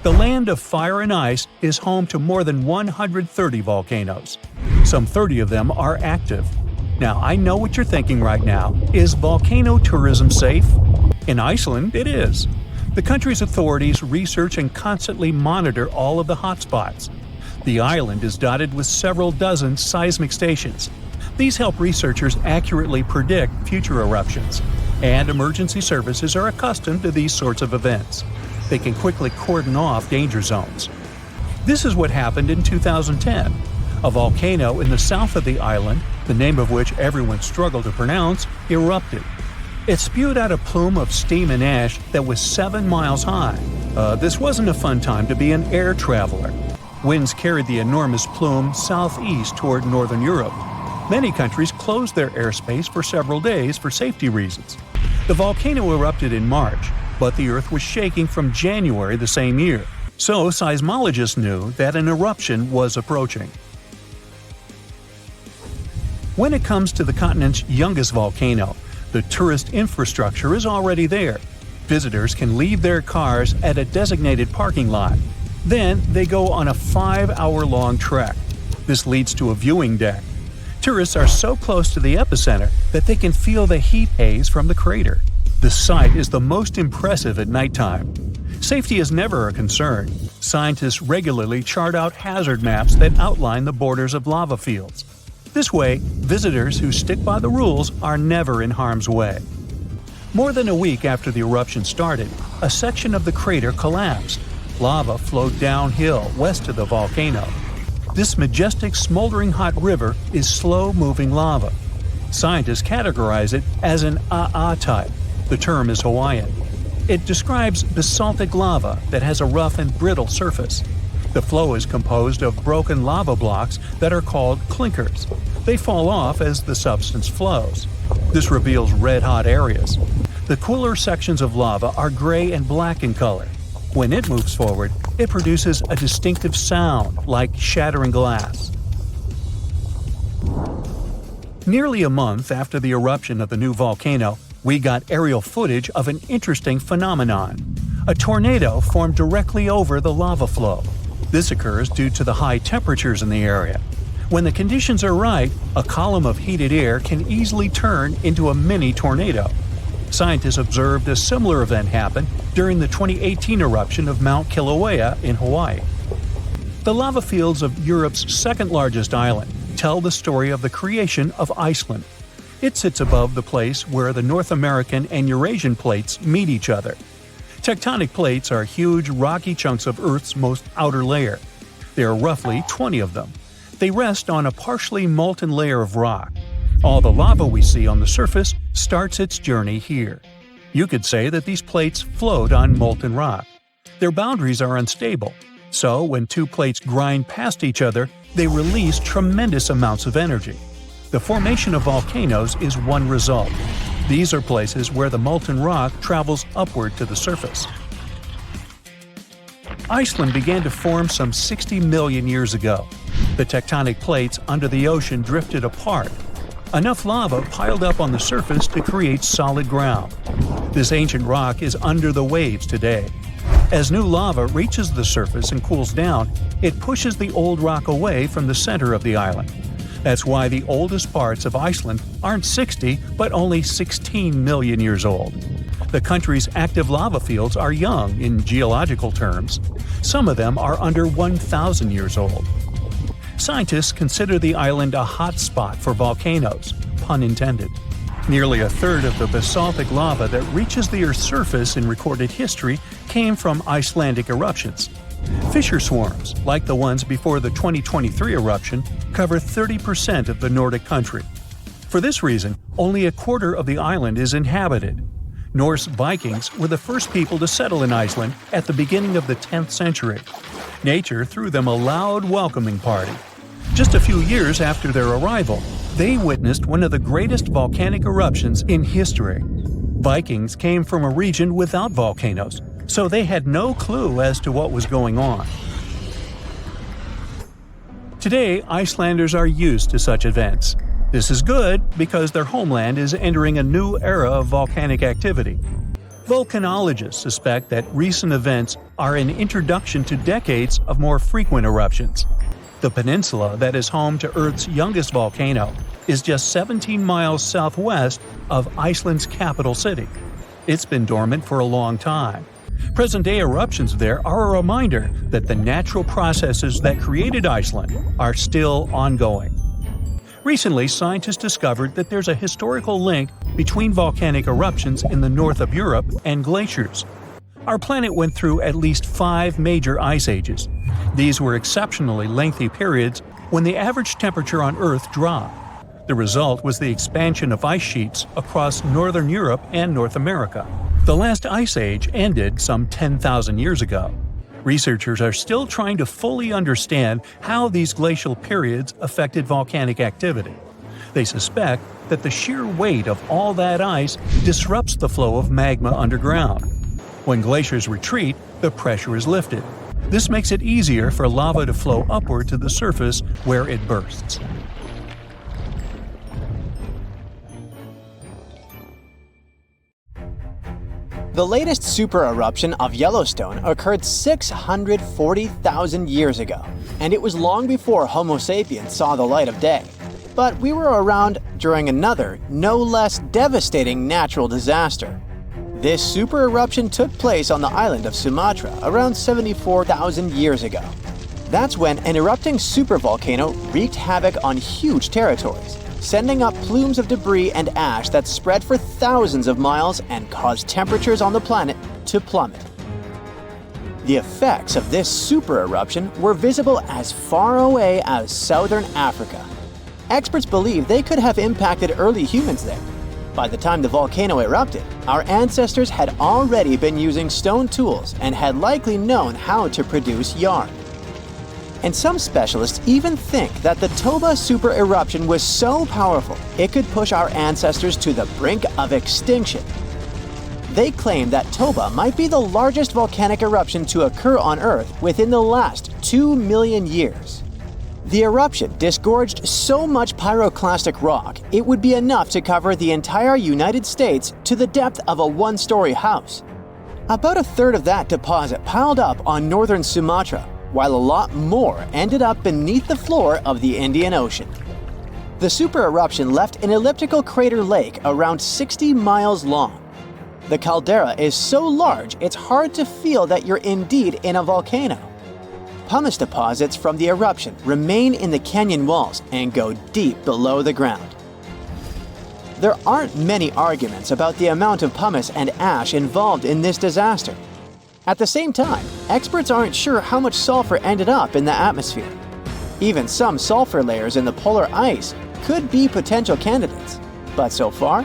The land of fire and ice is home to more than 130 volcanoes. Some 30 of them are active. Now, I know what you're thinking right now. Is volcano tourism safe? In Iceland, it is. The country's authorities research and constantly monitor all of the hotspots. The island is dotted with several dozen seismic stations. These help researchers accurately predict future eruptions, and emergency services are accustomed to these sorts of events. They can quickly cordon off danger zones. This is what happened in 2010. A volcano in the south of the island, the name of which everyone struggled to pronounce, erupted. It spewed out a plume of steam and ash that was 7 miles high. This wasn't a fun time to be an air traveler. Winds carried the enormous plume southeast toward northern Europe. Many countries closed their airspace for several days for safety reasons. The volcano erupted in March, but the Earth was shaking from January the same year, so seismologists knew that an eruption was approaching. When it comes to the continent's youngest volcano, the tourist infrastructure is already there. Visitors can leave their cars at a designated parking lot. Then they go on a 5-hour-long trek. This leads to a viewing deck. Tourists are so close to the epicenter that they can feel the heat haze from the crater. The sight is the most impressive at nighttime. Safety is never a concern. Scientists regularly chart out hazard maps that outline the borders of lava fields. This way, visitors who stick by the rules are never in harm's way. More than a week after the eruption started, a section of the crater collapsed. Lava flowed downhill west of the volcano. This majestic smoldering hot river is slow-moving lava. Scientists categorize it as an AA type. The term is Hawaiian. It describes basaltic lava that has a rough and brittle surface. The flow is composed of broken lava blocks that are called clinkers. They fall off as the substance flows. This reveals red-hot areas. The cooler sections of lava are gray and black in color. When it moves forward, it produces a distinctive sound like shattering glass. Nearly a month after the eruption of the new volcano, we got aerial footage of an interesting phenomenon. A tornado formed directly over the lava flow. This occurs due to the high temperatures in the area. When the conditions are right, a column of heated air can easily turn into a mini tornado. Scientists observed a similar event happen during the 2018 eruption of Mount Kilauea in Hawaii. The lava fields of Europe's second-largest island tell the story of the creation of Iceland. It sits above the place where the North American and Eurasian plates meet each other. Tectonic plates are huge, rocky chunks of Earth's most outer layer. There are roughly 20 of them. They rest on a partially molten layer of rock. All the lava we see on the surface starts its journey here. You could say that these plates float on molten rock. Their boundaries are unstable, so when two plates grind past each other, they release tremendous amounts of energy. The formation of volcanoes is one result. These are places where the molten rock travels upward to the surface. Iceland began to form some 60 million years ago. The tectonic plates under the ocean drifted apart. Enough lava piled up on the surface to create solid ground. This ancient rock is under the waves today. As new lava reaches the surface and cools down, it pushes the old rock away from the center of the island. That's why the oldest parts of Iceland aren't 60, but only 16 million years old. The country's active lava fields are young in geological terms. Some of them are under 1,000 years old. Scientists consider the island a hot spot for volcanoes, pun intended. Nearly a third of the basaltic lava that reaches the Earth's surface in recorded history came from Icelandic eruptions. Fissure swarms, like the ones before the 2023 eruption, cover 30% of the Nordic country. For this reason, only a quarter of the island is inhabited. Norse Vikings were the first people to settle in Iceland at the beginning of the 10th century. Nature threw them a loud welcoming party. Just a few years after their arrival, they witnessed one of the greatest volcanic eruptions in history. Vikings came from a region without volcanoes, so they had no clue as to what was going on. Today, Icelanders are used to such events. This is good because their homeland is entering a new era of volcanic activity. Volcanologists suspect that recent events are an introduction to decades of more frequent eruptions. The peninsula that is home to Earth's youngest volcano is just 17 miles southwest of Iceland's capital city. It's been dormant for a long time. Present-day eruptions there are a reminder that the natural processes that created Iceland are still ongoing. Recently, scientists discovered that there's a historical link between volcanic eruptions in the north of Europe and glaciers. Our planet went through at least 5 major ice ages. These were exceptionally lengthy periods when the average temperature on Earth dropped. The result was the expansion of ice sheets across northern Europe and North America. The last ice age ended some 10,000 years ago. Researchers are still trying to fully understand how these glacial periods affected volcanic activity. They suspect that the sheer weight of all that ice disrupts the flow of magma underground. When glaciers retreat, the pressure is lifted. This makes it easier for lava to flow upward to the surface where it bursts. The latest super eruption of Yellowstone occurred 640,000 years ago, and it was long before Homo sapiens saw the light of day. But we were around during another, no less devastating natural disaster. This super eruption took place on the island of Sumatra around 74,000 years ago. That's when an erupting supervolcano wreaked havoc on huge territories, sending up plumes of debris and ash that spread for thousands of miles and caused temperatures on the planet to plummet. The effects of this super eruption were visible as far away as southern Africa. Experts believe they could have impacted early humans there. By the time the volcano erupted, our ancestors had already been using stone tools and had likely known how to produce yarn. And some specialists even think that the Toba super eruption was so powerful it could push our ancestors to the brink of extinction. They claim that Toba might be the largest volcanic eruption to occur on Earth within the last 2 million years. The eruption disgorged so much pyroclastic rock it would be enough to cover the entire United States to the depth of a one-story house. About a third of that deposit piled up on northern Sumatra, while a lot more ended up beneath the floor of the Indian Ocean. The super eruption left an elliptical crater lake around 60 miles long. The caldera is so large it's hard to feel that you're indeed in a volcano. Pumice deposits from the eruption remain in the canyon walls and go deep below the ground. There aren't many arguments about the amount of pumice and ash involved in this disaster. At the same time, experts aren't sure how much sulfur ended up in the atmosphere. Even some sulfur layers in the polar ice could be potential candidates, but so far,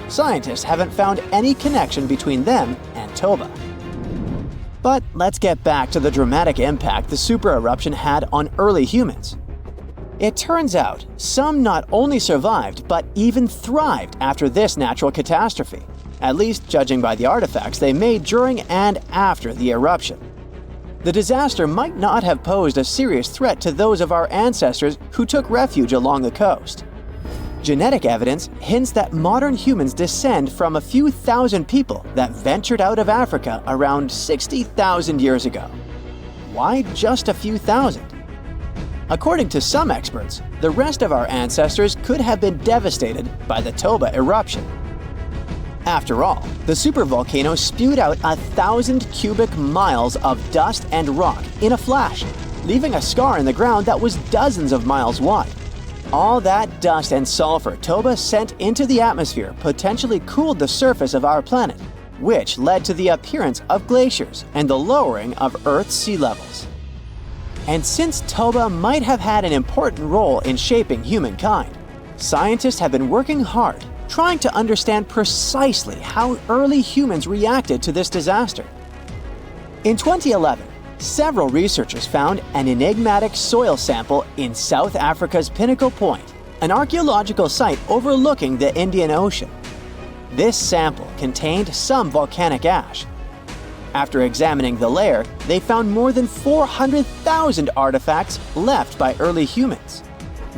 scientists haven't found any connection between them and Toba. But let's get back to the dramatic impact the super eruption had on early humans. It turns out some not only survived but even thrived after this natural catastrophe, at least judging by the artifacts they made during and after the eruption. The disaster might not have posed a serious threat to those of our ancestors who took refuge along the coast. Genetic evidence hints that modern humans descend from a few thousand people that ventured out of Africa around 60,000 years ago. Why just a few thousand? According to some experts, the rest of our ancestors could have been devastated by the Toba eruption. After all, the supervolcano spewed out 1,000 cubic miles of dust and rock in a flash, leaving a scar in the ground that was dozens of miles wide. All that dust and sulfur Toba sent into the atmosphere potentially cooled the surface of our planet, which led to the appearance of glaciers and the lowering of Earth's sea levels. And since Toba might have had an important role in shaping humankind, scientists have been working hard trying to understand precisely how early humans reacted to this disaster. In 2011, several researchers found an enigmatic soil sample in South Africa's Pinnacle Point, an archaeological site overlooking the Indian Ocean. This sample contained some volcanic ash. After examining the layer, they found more than 400,000 artifacts left by early humans.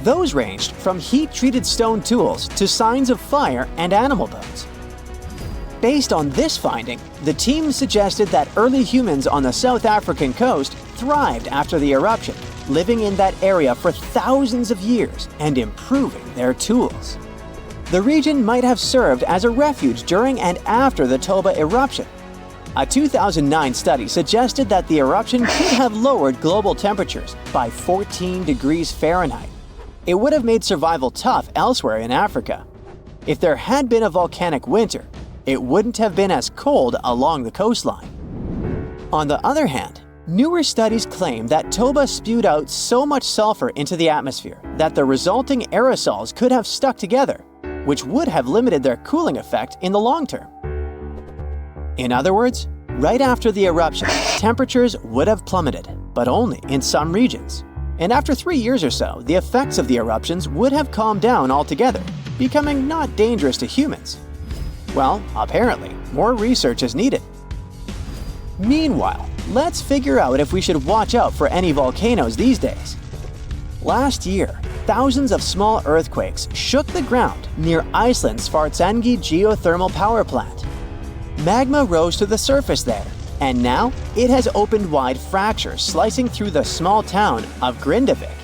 Those ranged from heat-treated stone tools to signs of fire and animal bones. Based on this finding, the team suggested that early humans on the South African coast thrived after the eruption, living in that area for thousands of years and improving their tools. The region might have served as a refuge during and after the Toba eruption. A 2009 study suggested that the eruption could have lowered global temperatures by 14 degrees Fahrenheit. It would have made survival tough elsewhere in Africa. If there had been a volcanic winter, it wouldn't have been as cold along the coastline. On the other hand, newer studies claim that Toba spewed out so much sulfur into the atmosphere that the resulting aerosols could have stuck together, which would have limited their cooling effect in the long term. In other words, right after the eruption, temperatures would have plummeted, but only in some regions. And after 3 years or so, the effects of the eruptions would have calmed down altogether, becoming not dangerous to humans. Well, apparently, more research is needed. Meanwhile, let's figure out if we should watch out for any volcanoes these days. Last year, thousands of small earthquakes shook the ground near Iceland's Svartsengi geothermal power plant. Magma rose to the surface there, and now it has opened wide fractures slicing through the small town of Grindavik.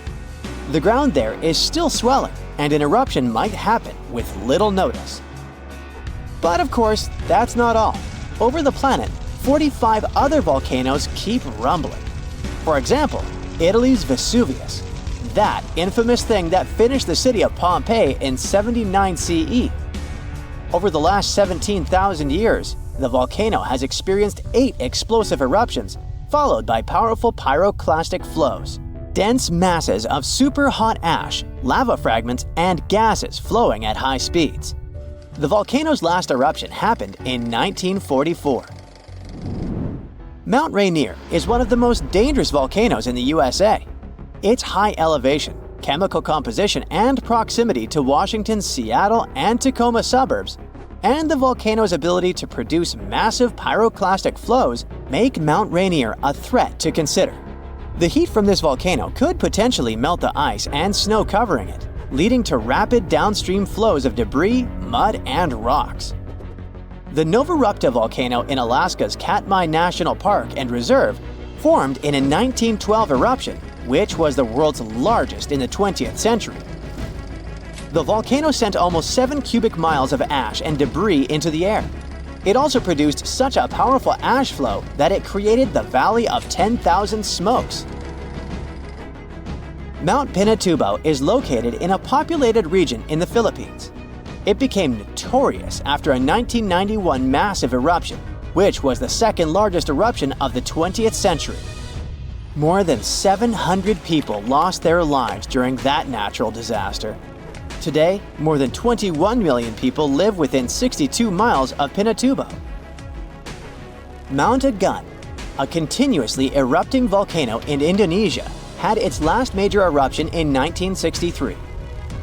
The ground there is still swelling, and an eruption might happen with little notice. But of course, that's not all. Over the planet, 45 other volcanoes keep rumbling. For example, Italy's Vesuvius, that infamous thing that finished the city of Pompeii in 79 CE. Over the last 17,000 years, the volcano has experienced 8 explosive eruptions, followed by powerful pyroclastic flows. Dense masses of super hot ash, lava fragments, and gases flowing at high speeds. The volcano's last eruption happened in 1944. Mount Rainier is one of the most dangerous volcanoes in the USA. Its high elevation, chemical composition, and proximity to Washington's Seattle and Tacoma suburbs, and the volcano's ability to produce massive pyroclastic flows make Mount Rainier a threat to consider. The heat from this volcano could potentially melt the ice and snow covering it, leading to rapid downstream flows of debris, mud, and rocks. The Novarupta volcano in Alaska's Katmai National Park and Reserve formed in a 1912 eruption, which was the world's largest in the 20th century. The volcano sent almost 7 cubic miles of ash and debris into the air. It also produced such a powerful ash flow that it created the Valley of 10,000 Smokes. Mount Pinatubo is located in a populated region in the Philippines. It became notorious after a 1991 massive eruption, which was the second largest eruption of the 20th century. More than 700 people lost their lives during that natural disaster. Today, more than 21 million people live within 62 miles of Pinatubo. Mount Agun, a continuously erupting volcano in Indonesia, had its last major eruption in 1963.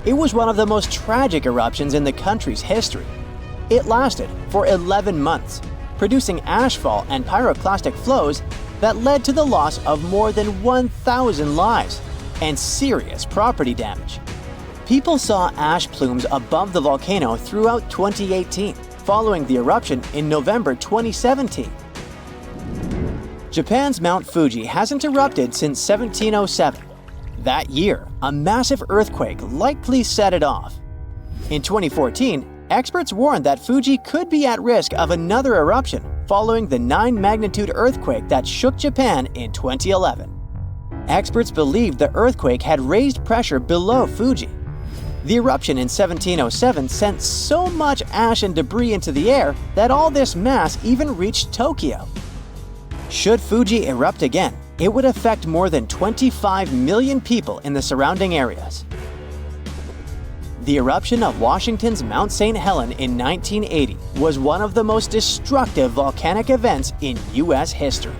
It was one of the most tragic eruptions in the country's history. It lasted for 11 months, producing ashfall and pyroclastic flows that led to the loss of more than 1,000 lives and serious property damage. People saw ash plumes above the volcano throughout 2018, following the eruption in November 2017. Japan's Mount Fuji hasn't erupted since 1707. That year, a massive earthquake likely set it off. In 2014, experts warned that Fuji could be at risk of another eruption following the 9-magnitude earthquake that shook Japan in 2011. Experts believed the earthquake had raised pressure below Fuji. The eruption in 1707 sent so much ash and debris into the air that all this mass even reached Tokyo. Should Fuji erupt again, it would affect more than 25 million people in the surrounding areas. The eruption of Washington's Mount St. Helens in 1980 was one of the most destructive volcanic events in U.S. history.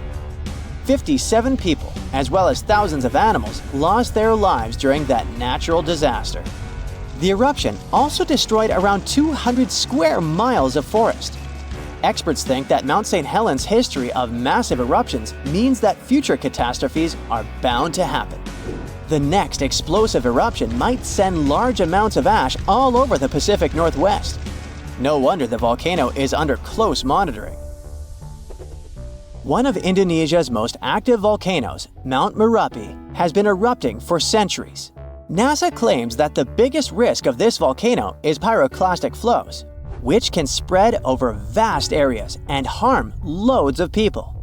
57 people, as well as thousands of animals, lost their lives during that natural disaster. The eruption also destroyed around 200 square miles of forest. Experts think that Mount St. Helens' history of massive eruptions means that future catastrophes are bound to happen. The next explosive eruption might send large amounts of ash all over the Pacific Northwest. No wonder the volcano is under close monitoring. One of Indonesia's most active volcanoes, Mount Merapi, has been erupting for centuries. NASA claims that the biggest risk of this volcano is pyroclastic flows, which can spread over vast areas and harm loads of people.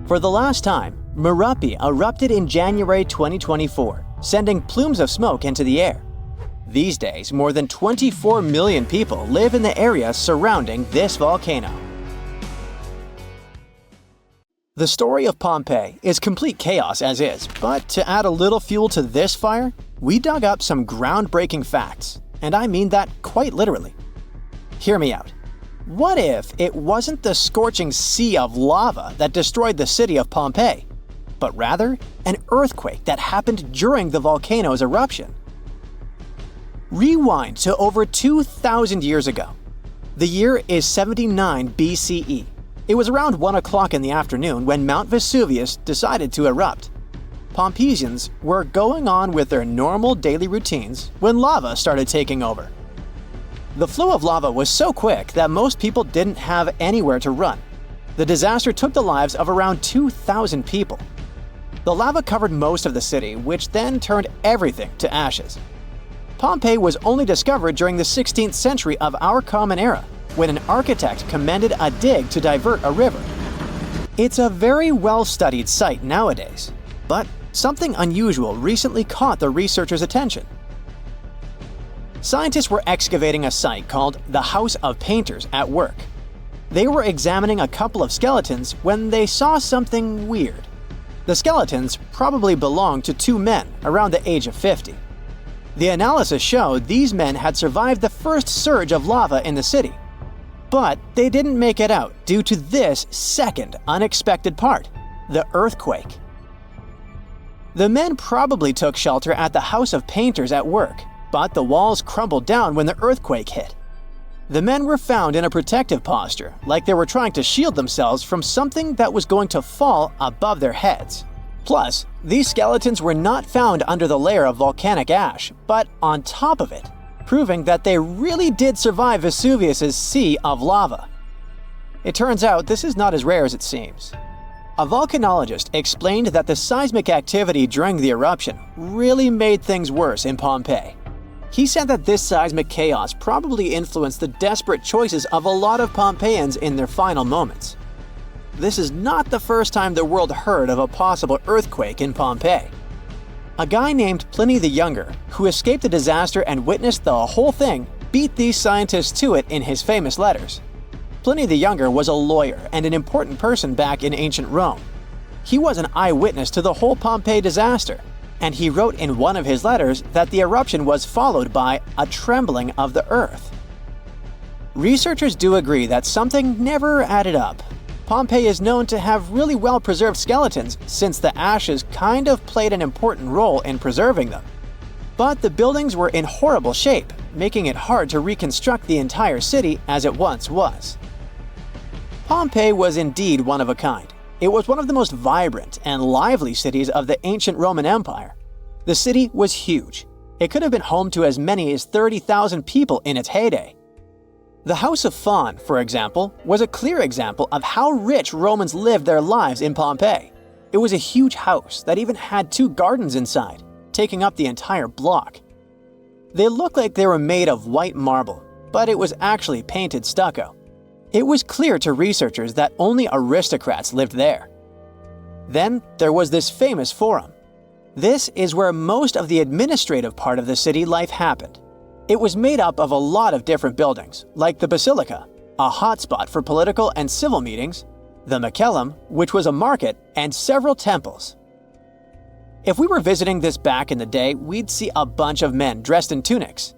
For the last time, Merapi erupted in January 2024, sending plumes of smoke into the air. These days, more than 24 million people live in the area surrounding this volcano. The story of Pompeii is complete chaos as is, but to add a little fuel to this fire, we dug up some groundbreaking facts, and I mean that quite literally. Hear me out. What if it wasn't the scorching sea of lava that destroyed the city of Pompeii, but rather an earthquake that happened during the volcano's eruption? Rewind to over 2,000 years ago. The year is 79 BCE. It was around 1 o'clock in the afternoon when Mount Vesuvius decided to erupt. Pompeians were going on with their normal daily routines when lava started taking over. The flow of lava was so quick that most people didn't have anywhere to run. The disaster took the lives of around 2,000 people. The lava covered most of the city, which then turned everything to ashes. Pompeii was only discovered during the 16th century of our Common Era, when an architect commended a dig to divert a river. It's a very well-studied site nowadays, but something unusual recently caught the researchers' attention. Scientists were excavating a site called the House of Painters at work. They were examining a couple of skeletons when they saw something weird. The skeletons probably belonged to two men around the age of 50. The analysis showed these men had survived the first surge of lava in the city. But they didn't make it out due to this second unexpected part, the earthquake. The men probably took shelter at the House of Painters at work, but the walls crumbled down when the earthquake hit. The men were found in a protective posture, like they were trying to shield themselves from something that was going to fall above their heads. Plus, these skeletons were not found under the layer of volcanic ash, but on top of it, proving that they really did survive Vesuvius's sea of lava. It turns out this is not as rare as it seems. A volcanologist explained that the seismic activity during the eruption really made things worse in Pompeii. He said that this seismic chaos probably influenced the desperate choices of a lot of Pompeians in their final moments. This is not the first time the world heard of a possible earthquake in Pompeii. A guy named Pliny the Younger, who escaped the disaster and witnessed the whole thing, beat these scientists to it in his famous letters. Pliny the Younger was a lawyer and an important person back in ancient Rome. He was an eyewitness to the whole Pompeii disaster, and he wrote in one of his letters that the eruption was followed by a trembling of the earth. Researchers do agree that something never added up. Pompeii is known to have really well-preserved skeletons since the ashes kind of played an important role in preserving them. But the buildings were in horrible shape, making it hard to reconstruct the entire city as it once was. Pompeii was indeed one of a kind. It was one of the most vibrant and lively cities of the ancient Roman Empire. The city was huge. It could have been home to as many as 30,000 people in its heyday. The House of Faun, for example, was a clear example of how rich Romans lived their lives in Pompeii. It was a huge house that even had 2 gardens inside, taking up the entire block. They looked like they were made of white marble, but it was actually painted stucco. It was clear to researchers that only aristocrats lived there. Then there was this famous forum. This is where most of the administrative part of the city life happened. It was made up of a lot of different buildings, like the Basilica, a hotspot for political and civil meetings, the Mega-Eruption, which was a market, and several temples. If we were visiting this back in the day, we'd see a bunch of men dressed in tunics.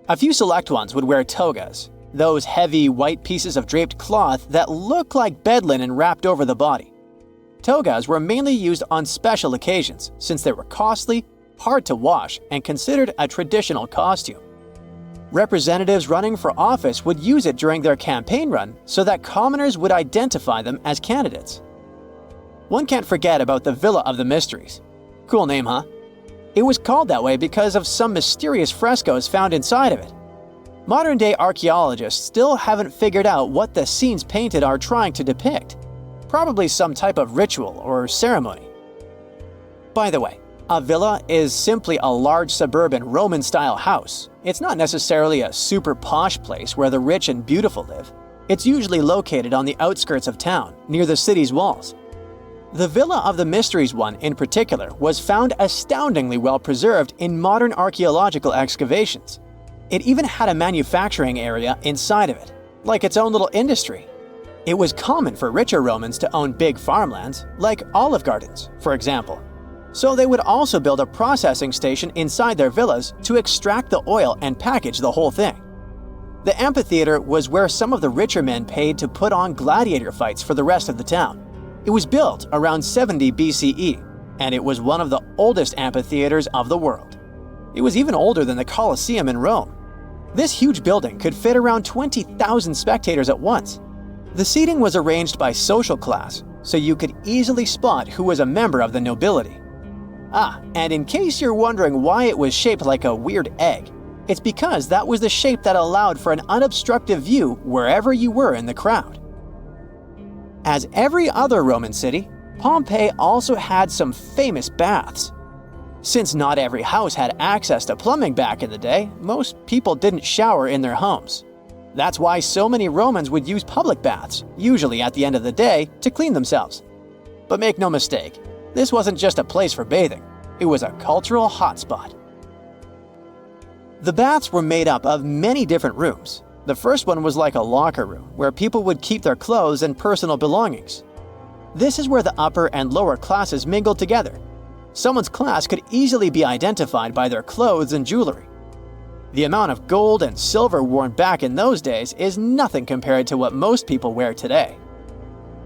A few select ones would wear togas, those heavy white pieces of draped cloth that look like bed linen wrapped over the body. Togas were mainly used on special occasions since they were costly, hard to wash, and considered a traditional costume. Representatives running for office would use it during their campaign run so that commoners would identify them as candidates. One can't forget about the Villa of the Mysteries. Cool name, huh? It was called that way because of some mysterious frescoes found inside of it. Modern-day archaeologists still haven't figured out what the scenes painted are trying to depict. Probably some type of ritual or ceremony. By the way, a villa is simply a large suburban Roman-style house. It's not necessarily a super posh place where the rich and beautiful live. It's usually located on the outskirts of town, near the city's walls. The Villa of the Mysteries one in particular was found astoundingly well preserved in modern archaeological excavations. It even had a manufacturing area inside of it, like its own little industry. It was common for richer Romans to own big farmlands, like olive gardens, for example. So they would also build a processing station inside their villas to extract the oil and package the whole thing. The amphitheater was where some of the richer men paid to put on gladiator fights for the rest of the town. It was built around 70 BCE, and it was one of the oldest amphitheaters of the world. It was even older than the Colosseum in Rome. This huge building could fit around 20,000 spectators at once. The seating was arranged by social class, so you could easily spot who was a member of the nobility. And in case you're wondering why it was shaped like a weird egg, It's because that was the shape that allowed for an unobstructed view wherever you were in the crowd. As every other Roman city, Pompeii also had some famous baths. Since not every house had access to plumbing back in the day, most people didn't shower in their homes. That's why so many Romans would use public baths, usually at the end of the day, to clean themselves. But make no mistake, this wasn't just a place for bathing, it was a cultural hotspot. The baths were made up of many different rooms. The first one was like a locker room, where people would keep their clothes and personal belongings. This is where the upper and lower classes mingled together. Someone's class could easily be identified by their clothes and jewelry. The amount of gold and silver worn back in those days is nothing compared to what most people wear today.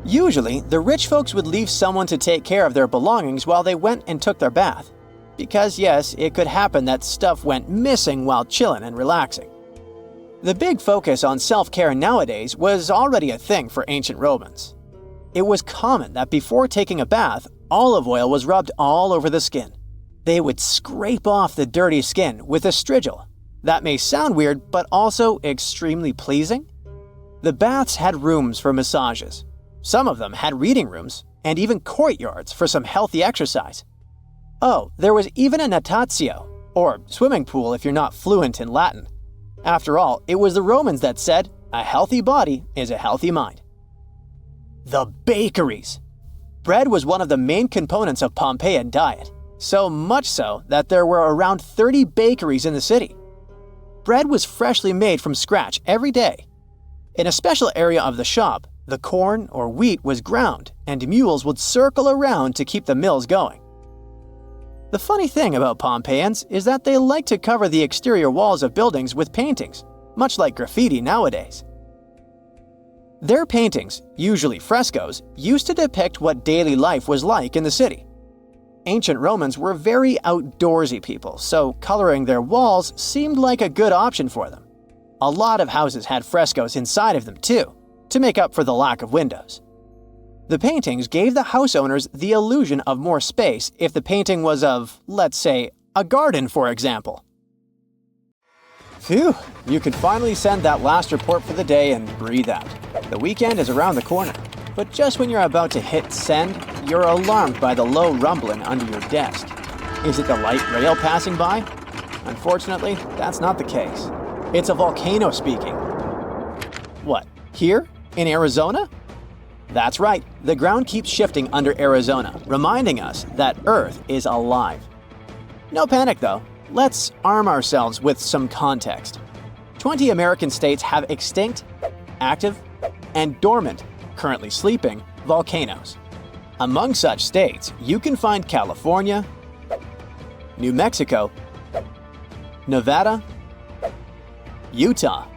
Usually, the rich folks would leave someone to take care of their belongings while they went and took their bath. Because yes, it could happen that stuff went missing while chilling and relaxing. The big focus on self-care nowadays was already a thing for ancient Romans. It was common that before taking a bath, olive oil was rubbed all over the skin. They would scrape off the dirty skin with a strigil. That may sound weird, but also extremely pleasing. The baths had rooms for massages. Some of them had reading rooms, and even courtyards for some healthy exercise. Oh, there was even a natatio, or swimming pool if you're not fluent in Latin. After all, it was the Romans that said, "A healthy body is a healthy mind." The bakeries! Bread was one of the main components of Pompeian diet, so much so that there were around 30 bakeries in the city. Bread was freshly made from scratch every day. In a special area of the shop, the corn or wheat was ground, and mules would circle around to keep the mills going. The funny thing about Pompeians is that they like to cover the exterior walls of buildings with paintings, much like graffiti nowadays. Their paintings, usually frescoes, used to depict what daily life was like in the city. Ancient Romans were very outdoorsy people, so coloring their walls seemed like a good option for them. A lot of houses had frescoes inside of them too, to make up for the lack of windows. The paintings gave the house owners the illusion of more space if the painting was of, let's say, a garden, for example. Phew, you can finally send that last report for the day and breathe out. The weekend is around the corner, but just when you're about to hit send, you're alarmed by the low rumbling under your desk. Is it the light rail passing by? Unfortunately, that's not the case. It's a volcano speaking. What, here? In Arizona? That's right, the ground keeps shifting under Arizona, reminding us that Earth is alive. No panic though, let's arm ourselves with some context. 20 American states have extinct, active, and dormant, currently sleeping, volcanoes. Among such states, you can find California, New Mexico, Nevada, Utah,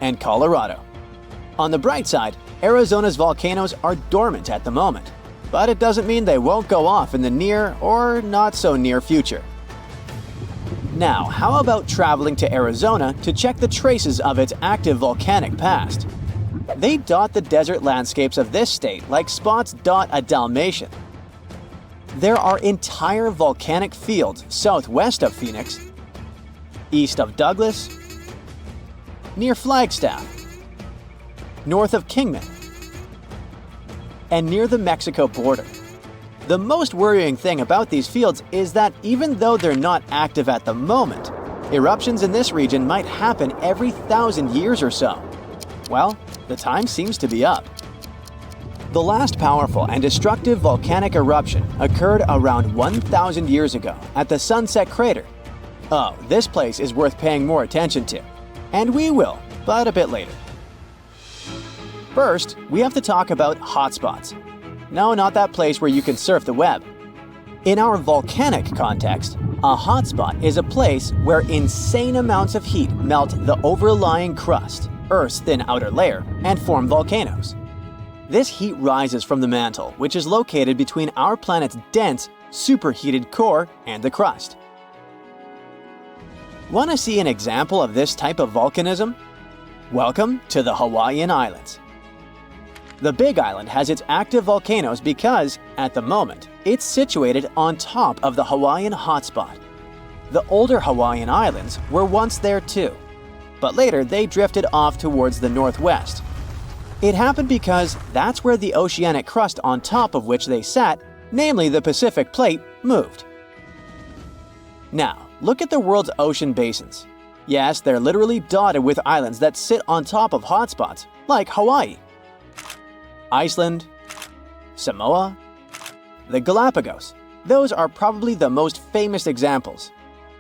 and Colorado. On the bright side, Arizona's volcanoes are dormant at the moment, but it doesn't mean they won't go off in the near or not so near future. Now, how about traveling to Arizona to check the traces of its active volcanic past? They dot the desert landscapes of this state like spots dot a Dalmatian. There are entire volcanic fields southwest of Phoenix, east of Douglas, near Flagstaff, north of Kingman, and near the Mexico border. The most worrying thing about these fields is that even though they're not active at the moment, eruptions in this region might happen every 1,000 years or so. Well, the time seems to be up. The last powerful and destructive volcanic eruption occurred around 1,000 years ago at the Sunset Crater. Oh, this place is worth paying more attention to. And we will, but a bit later. First, we have to talk about hotspots. No, not that place where you can surf the web. In our volcanic context, a hotspot is a place where insane amounts of heat melt the overlying crust, Earth's thin outer layer, and form volcanoes. This heat rises from the mantle, which is located between our planet's dense, superheated core and the crust. Want to see an example of this type of volcanism? Welcome to the Hawaiian Islands. The Big Island has its active volcanoes because, at the moment, it's situated on top of the Hawaiian hotspot. The older Hawaiian Islands were once there too, but later they drifted off towards the northwest. It happened because that's where the oceanic crust on top of which they sat, namely the Pacific Plate, moved. Now, look at the world's ocean basins. Yes, they're literally dotted with islands that sit on top of hotspots, like Hawaii, Iceland, Samoa, the Galapagos. Those are probably the most famous examples.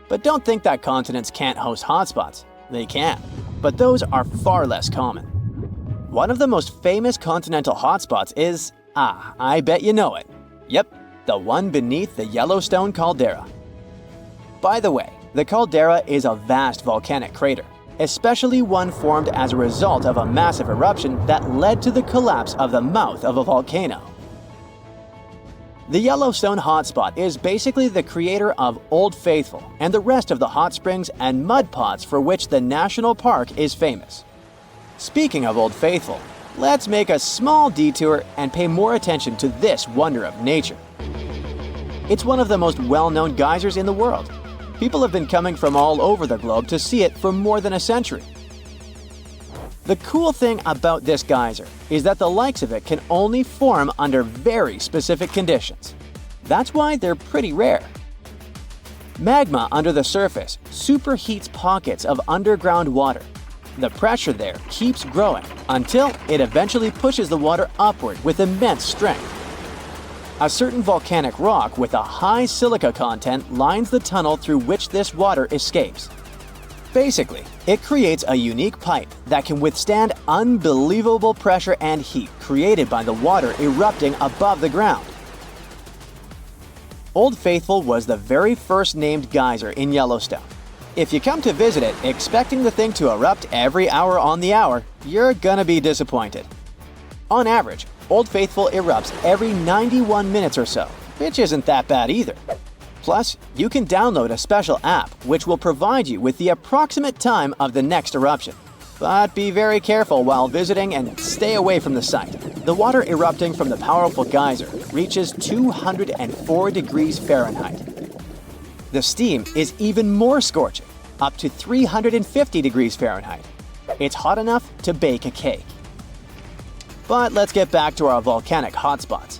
But don't think that continents can't host hotspots. They can, but those are far less common. One of the most famous continental hotspots is, I bet you know it. Yep, the one beneath the Yellowstone caldera. By the way, the caldera is a vast volcanic crater, especially one formed as a result of a massive eruption that led to the collapse of the mouth of a volcano. The Yellowstone hotspot is basically the creator of Old Faithful and the rest of the hot springs and mud pots for which the national park is famous. Speaking of Old Faithful, let's make a small detour and pay more attention to this wonder of nature. It's one of the most well-known geysers in the world. People have been coming from all over the globe to see it for more than a century. The cool thing about this geyser is that the likes of it can only form under very specific conditions. That's why they're pretty rare. Magma under the surface superheats pockets of underground water. The pressure there keeps growing until it eventually pushes the water upward with immense strength. A certain volcanic rock with a high silica content lines the tunnel through which this water escapes. Basically, it creates a unique pipe that can withstand unbelievable pressure and heat created by the water erupting above the ground. Old Faithful was the very first named geyser in Yellowstone. If you come to visit it expecting the thing to erupt every hour on the hour, you're gonna be disappointed. On average, Old Faithful erupts every 91 minutes or so, which isn't that bad either. Plus, you can download a special app which will provide you with the approximate time of the next eruption. But be very careful while visiting and stay away from the site. The water erupting from the powerful geyser reaches 204 degrees Fahrenheit. The steam is even more scorching, up to 350 degrees Fahrenheit. It's hot enough to bake a cake. But let's get back to our volcanic hotspots.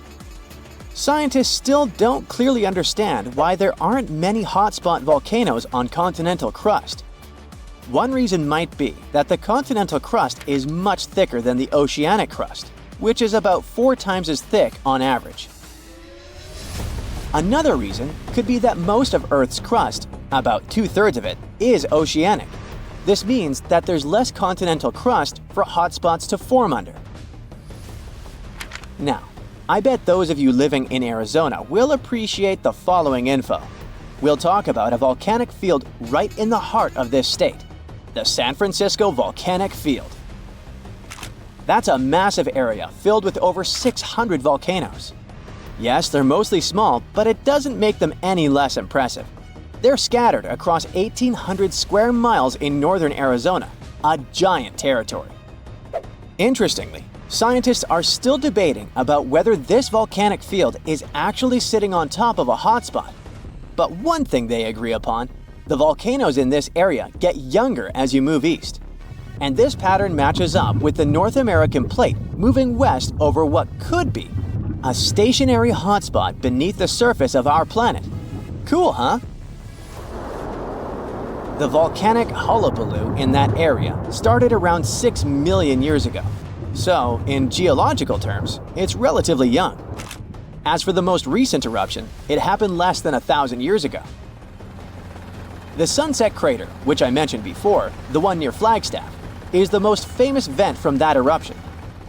Scientists still don't clearly understand why there aren't many hotspot volcanoes on continental crust. One reason might be that the continental crust is much thicker than the oceanic crust, which is about 4 times as thick on average. Another reason could be that most of Earth's crust, about 2/3 of it, is oceanic. This means that there's less continental crust for hotspots to form under. Now, I bet those of you living in Arizona will appreciate the following info. We'll talk about a volcanic field right in the heart of this state, the San Francisco Volcanic Field. That's a massive area filled with over 600 volcanoes. Yes, they're mostly small, but it doesn't make them any less impressive. They're scattered across 1,800 square miles in northern Arizona, a giant territory. Interestingly, scientists are still debating about whether this volcanic field is actually sitting on top of a hotspot. But one thing they agree upon, the volcanoes in this area get younger as you move east. And this pattern matches up with the North American plate moving west over what could be a stationary hotspot beneath the surface of our planet. Cool, huh? The volcanic hullabaloo in that area started around 6 million years ago. So, in geological terms, it's relatively young. As for the most recent eruption, it happened less than 1,000 years ago. The Sunset Crater, which I mentioned before, the one near Flagstaff, is the most famous vent from that eruption.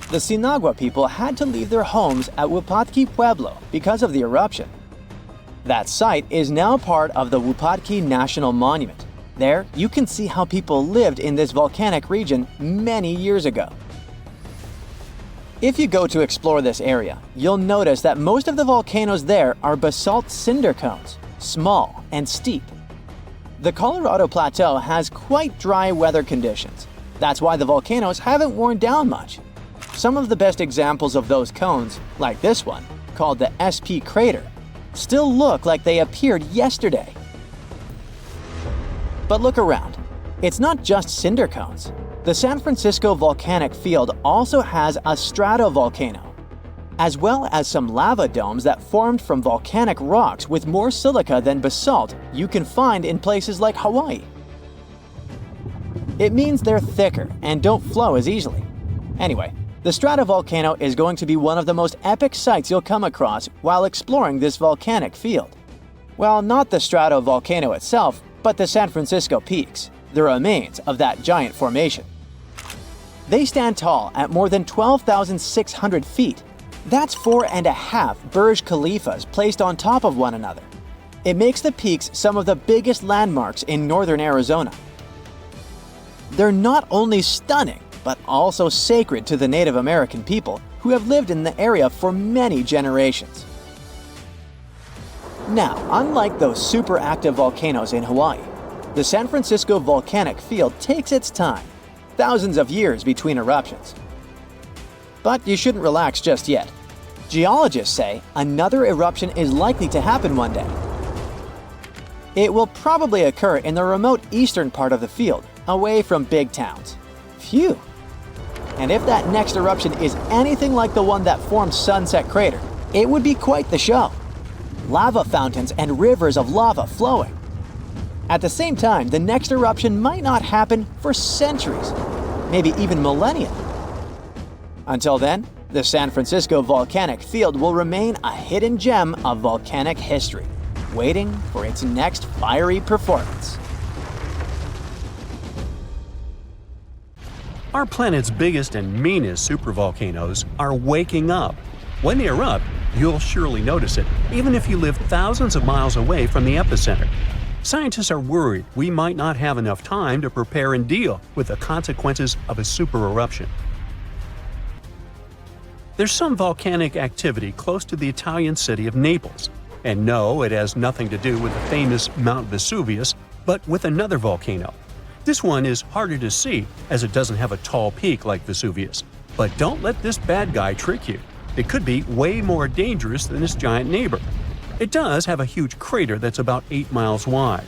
The Sinagua people had to leave their homes at Wupatki Pueblo because of the eruption. That site is now part of the Wupatki National Monument. There, you can see how people lived in this volcanic region many years ago. If you go to explore this area, you'll notice that most of the volcanoes there are basalt cinder cones, small and steep. The Colorado Plateau has quite dry weather conditions. That's why the volcanoes haven't worn down much. Some of the best examples of those cones, like this one, called the SP crater, still look like they appeared yesterday. But look around. It's not just cinder cones. The San Francisco volcanic field also has a stratovolcano, as well as some lava domes that formed from volcanic rocks with more silica than basalt you can find in places like Hawaii. It means they're thicker and don't flow as easily. Anyway, the stratovolcano is going to be one of the most epic sights you'll come across while exploring this volcanic field. Well, not the stratovolcano itself, but the San Francisco peaks, the remains of that giant formation. They stand tall at more than 12,600 feet. That's 4.5 Burj Khalifas placed on top of one another. It makes the peaks some of the biggest landmarks in northern Arizona. They're not only stunning, but also sacred to the Native American people who have lived in the area for many generations. Now, unlike those super active volcanoes in Hawaii, the San Francisco volcanic field takes its time, thousands of years between eruptions. But you shouldn't relax just yet. Geologists say another eruption is likely to happen one day. It will probably occur in the remote eastern part of the field, away from big towns. Phew! And if that next eruption is anything like the one that formed Sunset Crater, it would be quite the show. Lava fountains and rivers of lava flowing. At the same time, the next eruption might not happen for centuries, maybe even millennia. Until then, the San Francisco volcanic field will remain a hidden gem of volcanic history, waiting for its next fiery performance. Our planet's biggest and meanest supervolcanoes are waking up. When they erupt, you'll surely notice it, even if you live thousands of miles away from the epicenter. Scientists are worried we might not have enough time to prepare and deal with the consequences of a supereruption. There's some volcanic activity close to the Italian city of Naples. And no, it has nothing to do with the famous Mount Vesuvius, but with another volcano. This one is harder to see as it doesn't have a tall peak like Vesuvius. But don't let this bad guy trick you. It could be way more dangerous than its giant neighbor. It does have a huge crater that's about 8 miles wide.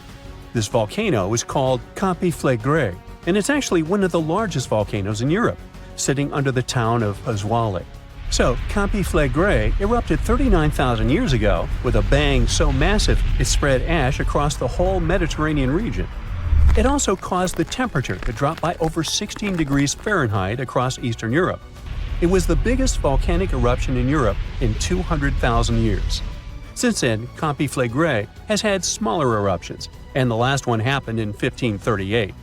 This volcano is called Campi Flegrei, and it's actually one of the largest volcanoes in Europe, sitting under the town of Pasquale. So, Campi Flegrei erupted 39,000 years ago with a bang so massive it spread ash across the whole Mediterranean region. It also caused the temperature to drop by over 16 degrees Fahrenheit across Eastern Europe. It was the biggest volcanic eruption in Europe in 200,000 years. Since then, Campi Flegrei has had smaller eruptions, and the last one happened in 1538.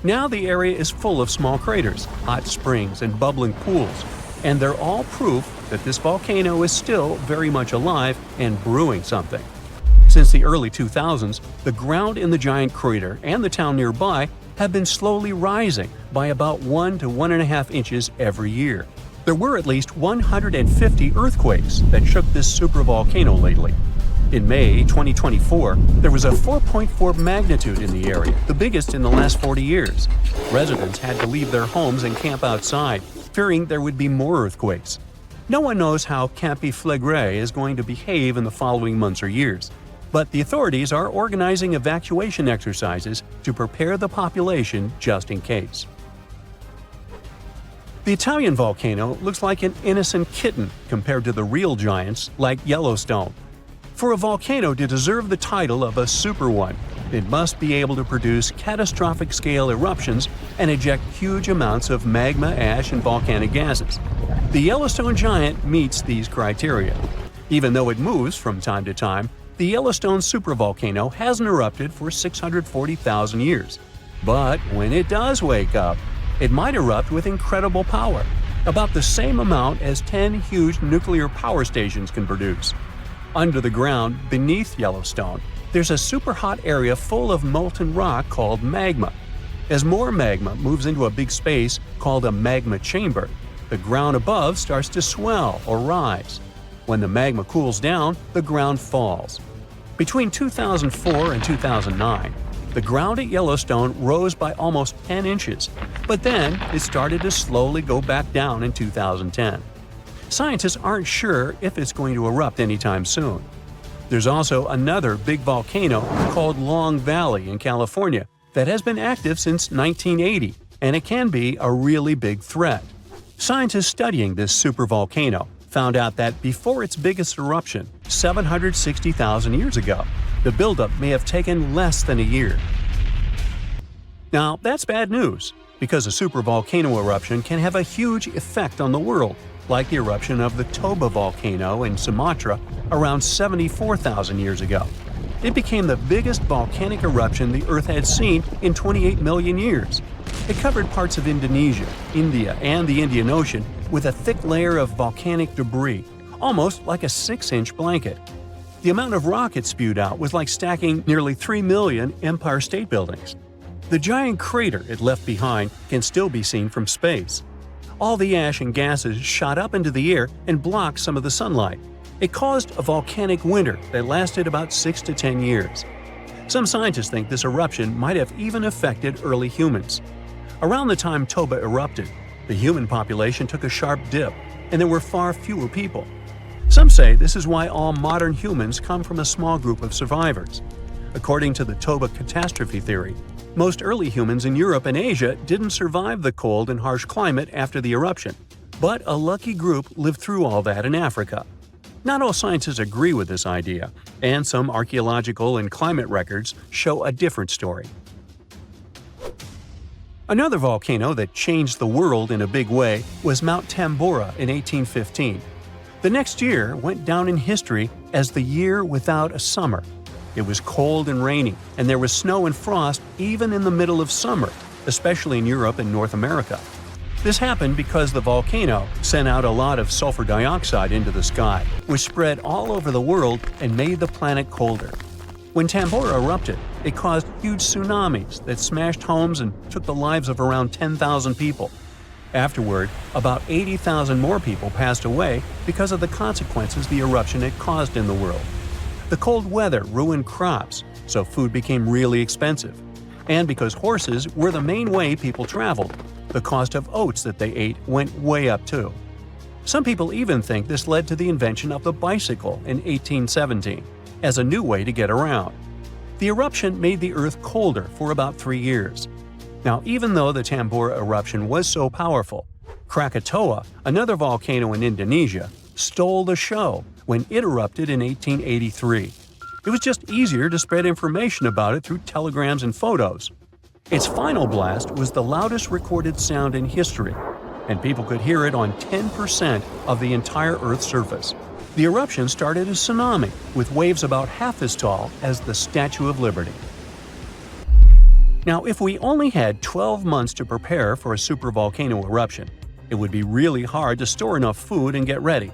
Now the area is full of small craters, hot springs, and bubbling pools, and they're all proof that this volcano is still very much alive and brewing something. Since the early 2000s, the ground in the giant crater and the town nearby have been slowly rising by about 1 to 1.5 inches every year. There were at least 150 earthquakes that shook this supervolcano lately. In May 2024, there was a 4.4 magnitude in the area, the biggest in the last 40 years. Residents had to leave their homes and camp outside, fearing there would be more earthquakes. No one knows how Campi Flegrei is going to behave in the following months or years, but the authorities are organizing evacuation exercises to prepare the population just in case. The Italian volcano looks like an innocent kitten compared to the real giants like Yellowstone. For a volcano to deserve the title of a super one, it must be able to produce catastrophic-scale eruptions and eject huge amounts of magma, ash, and volcanic gases. The Yellowstone giant meets these criteria. Even though it moves from time to time, the Yellowstone supervolcano hasn't erupted for 640,000 years. But when it does wake up, it might erupt with incredible power, about the same amount as 10 huge nuclear power stations can produce. Under the ground, beneath Yellowstone, there's a super hot area full of molten rock called magma. As more magma moves into a big space called a magma chamber, the ground above starts to swell or rise. When the magma cools down, the ground falls. Between 2004 and 2009, the ground at Yellowstone rose by almost 10 inches, but then it started to slowly go back down in 2010. Scientists aren't sure if it's going to erupt anytime soon. There's also another big volcano called Long Valley in California that has been active since 1980, and it can be a really big threat. Scientists studying this supervolcano found out that before its biggest eruption, 760,000 years ago, the buildup may have taken less than a year. Now, that's bad news, because a supervolcano eruption can have a huge effect on the world, like the eruption of the Toba volcano in Sumatra around 74,000 years ago. It became the biggest volcanic eruption the Earth had seen in 28 million years. It covered parts of Indonesia, India, and the Indian Ocean with a thick layer of volcanic debris, almost like a 6-inch blanket. The amount of rock it spewed out was like stacking nearly 3 million Empire State Buildings. The giant crater it left behind can still be seen from space. All the ash and gases shot up into the air and blocked some of the sunlight. It caused a volcanic winter that lasted about 6 to 10 years. Some scientists think this eruption might have even affected early humans. Around the time Toba erupted, the human population took a sharp dip, and there were far fewer people. Some say this is why all modern humans come from a small group of survivors. According to the Toba catastrophe theory, most early humans in Europe and Asia didn't survive the cold and harsh climate after the eruption, but a lucky group lived through all that in Africa. Not all scientists agree with this idea, and some archaeological and climate records show a different story. Another volcano that changed the world in a big way was Mount Tambora in 1815. The next year went down in history as the year without a summer. It was cold and rainy, and there was snow and frost even in the middle of summer, especially in Europe and North America. This happened because the volcano sent out a lot of sulfur dioxide into the sky, which spread all over the world and made the planet colder. When Tambora erupted, it caused huge tsunamis that smashed homes and took the lives of around 10,000 people. Afterward, about 80,000 more people passed away because of the consequences the eruption had caused in the world. The cold weather ruined crops, so food became really expensive. And because horses were the main way people traveled, the cost of oats that they ate went way up too. Some people even think this led to the invention of the bicycle in 1817 as a new way to get around. The eruption made the Earth colder for about 3 years. Now, even though the Tambora eruption was so powerful, Krakatoa, another volcano in Indonesia, stole the show when it erupted in 1883. It was just easier to spread information about it through telegrams and photos. Its final blast was the loudest recorded sound in history, and people could hear it on 10% of the entire Earth's surface. The eruption started a tsunami with waves about half as tall as the Statue of Liberty. Now, if we only had 12 months to prepare for a supervolcano eruption, it would be really hard to store enough food and get ready.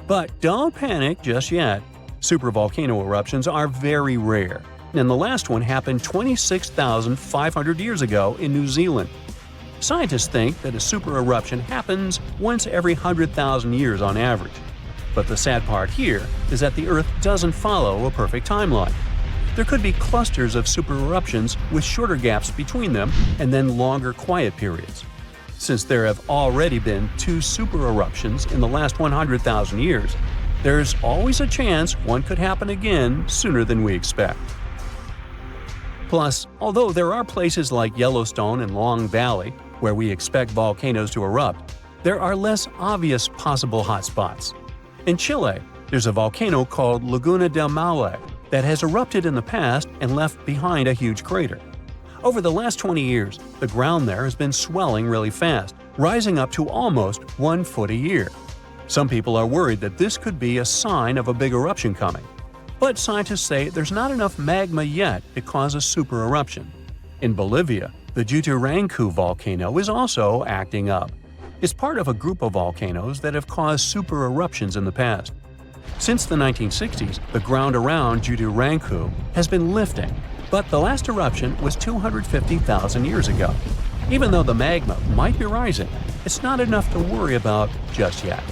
But don't panic just yet. Supervolcano eruptions are very rare, and the last one happened 26,500 years ago in New Zealand. Scientists think that a super eruption happens once every 100,000 years on average. But the sad part here is that the Earth doesn't follow a perfect timeline. There could be clusters of super eruptions with shorter gaps between them and then longer quiet periods. Since there have already been 2 super eruptions in the last 100,000 years, there's always a chance one could happen again sooner than we expect. Plus, although there are places like Yellowstone and Long Valley where we expect volcanoes to erupt, there are less obvious possible hotspots. In Chile, there's a volcano called Laguna del Maule that has erupted in the past and left behind a huge crater. Over the last 20 years, the ground there has been swelling really fast, rising up to almost 1 foot a year. Some people are worried that this could be a sign of a big eruption coming. But scientists say there's not enough magma yet to cause a super eruption. In Bolivia, the Juturancu volcano is also acting up. It's part of a group of volcanoes that have caused super eruptions in the past. Since the 1960s, the ground around Juturancu has been lifting, but the last eruption was 250,000 years ago. Even though the magma might be rising, it's not enough to worry about just yet.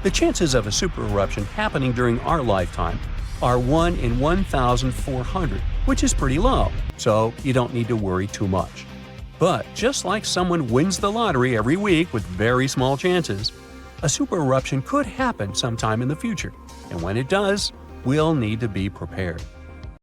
The chances of a super eruption happening during our lifetime are 1 in 1,400, which is pretty low, so you don't need to worry too much. But just like someone wins the lottery every week with very small chances, a super eruption could happen sometime in the future, and when it does, we'll need to be prepared.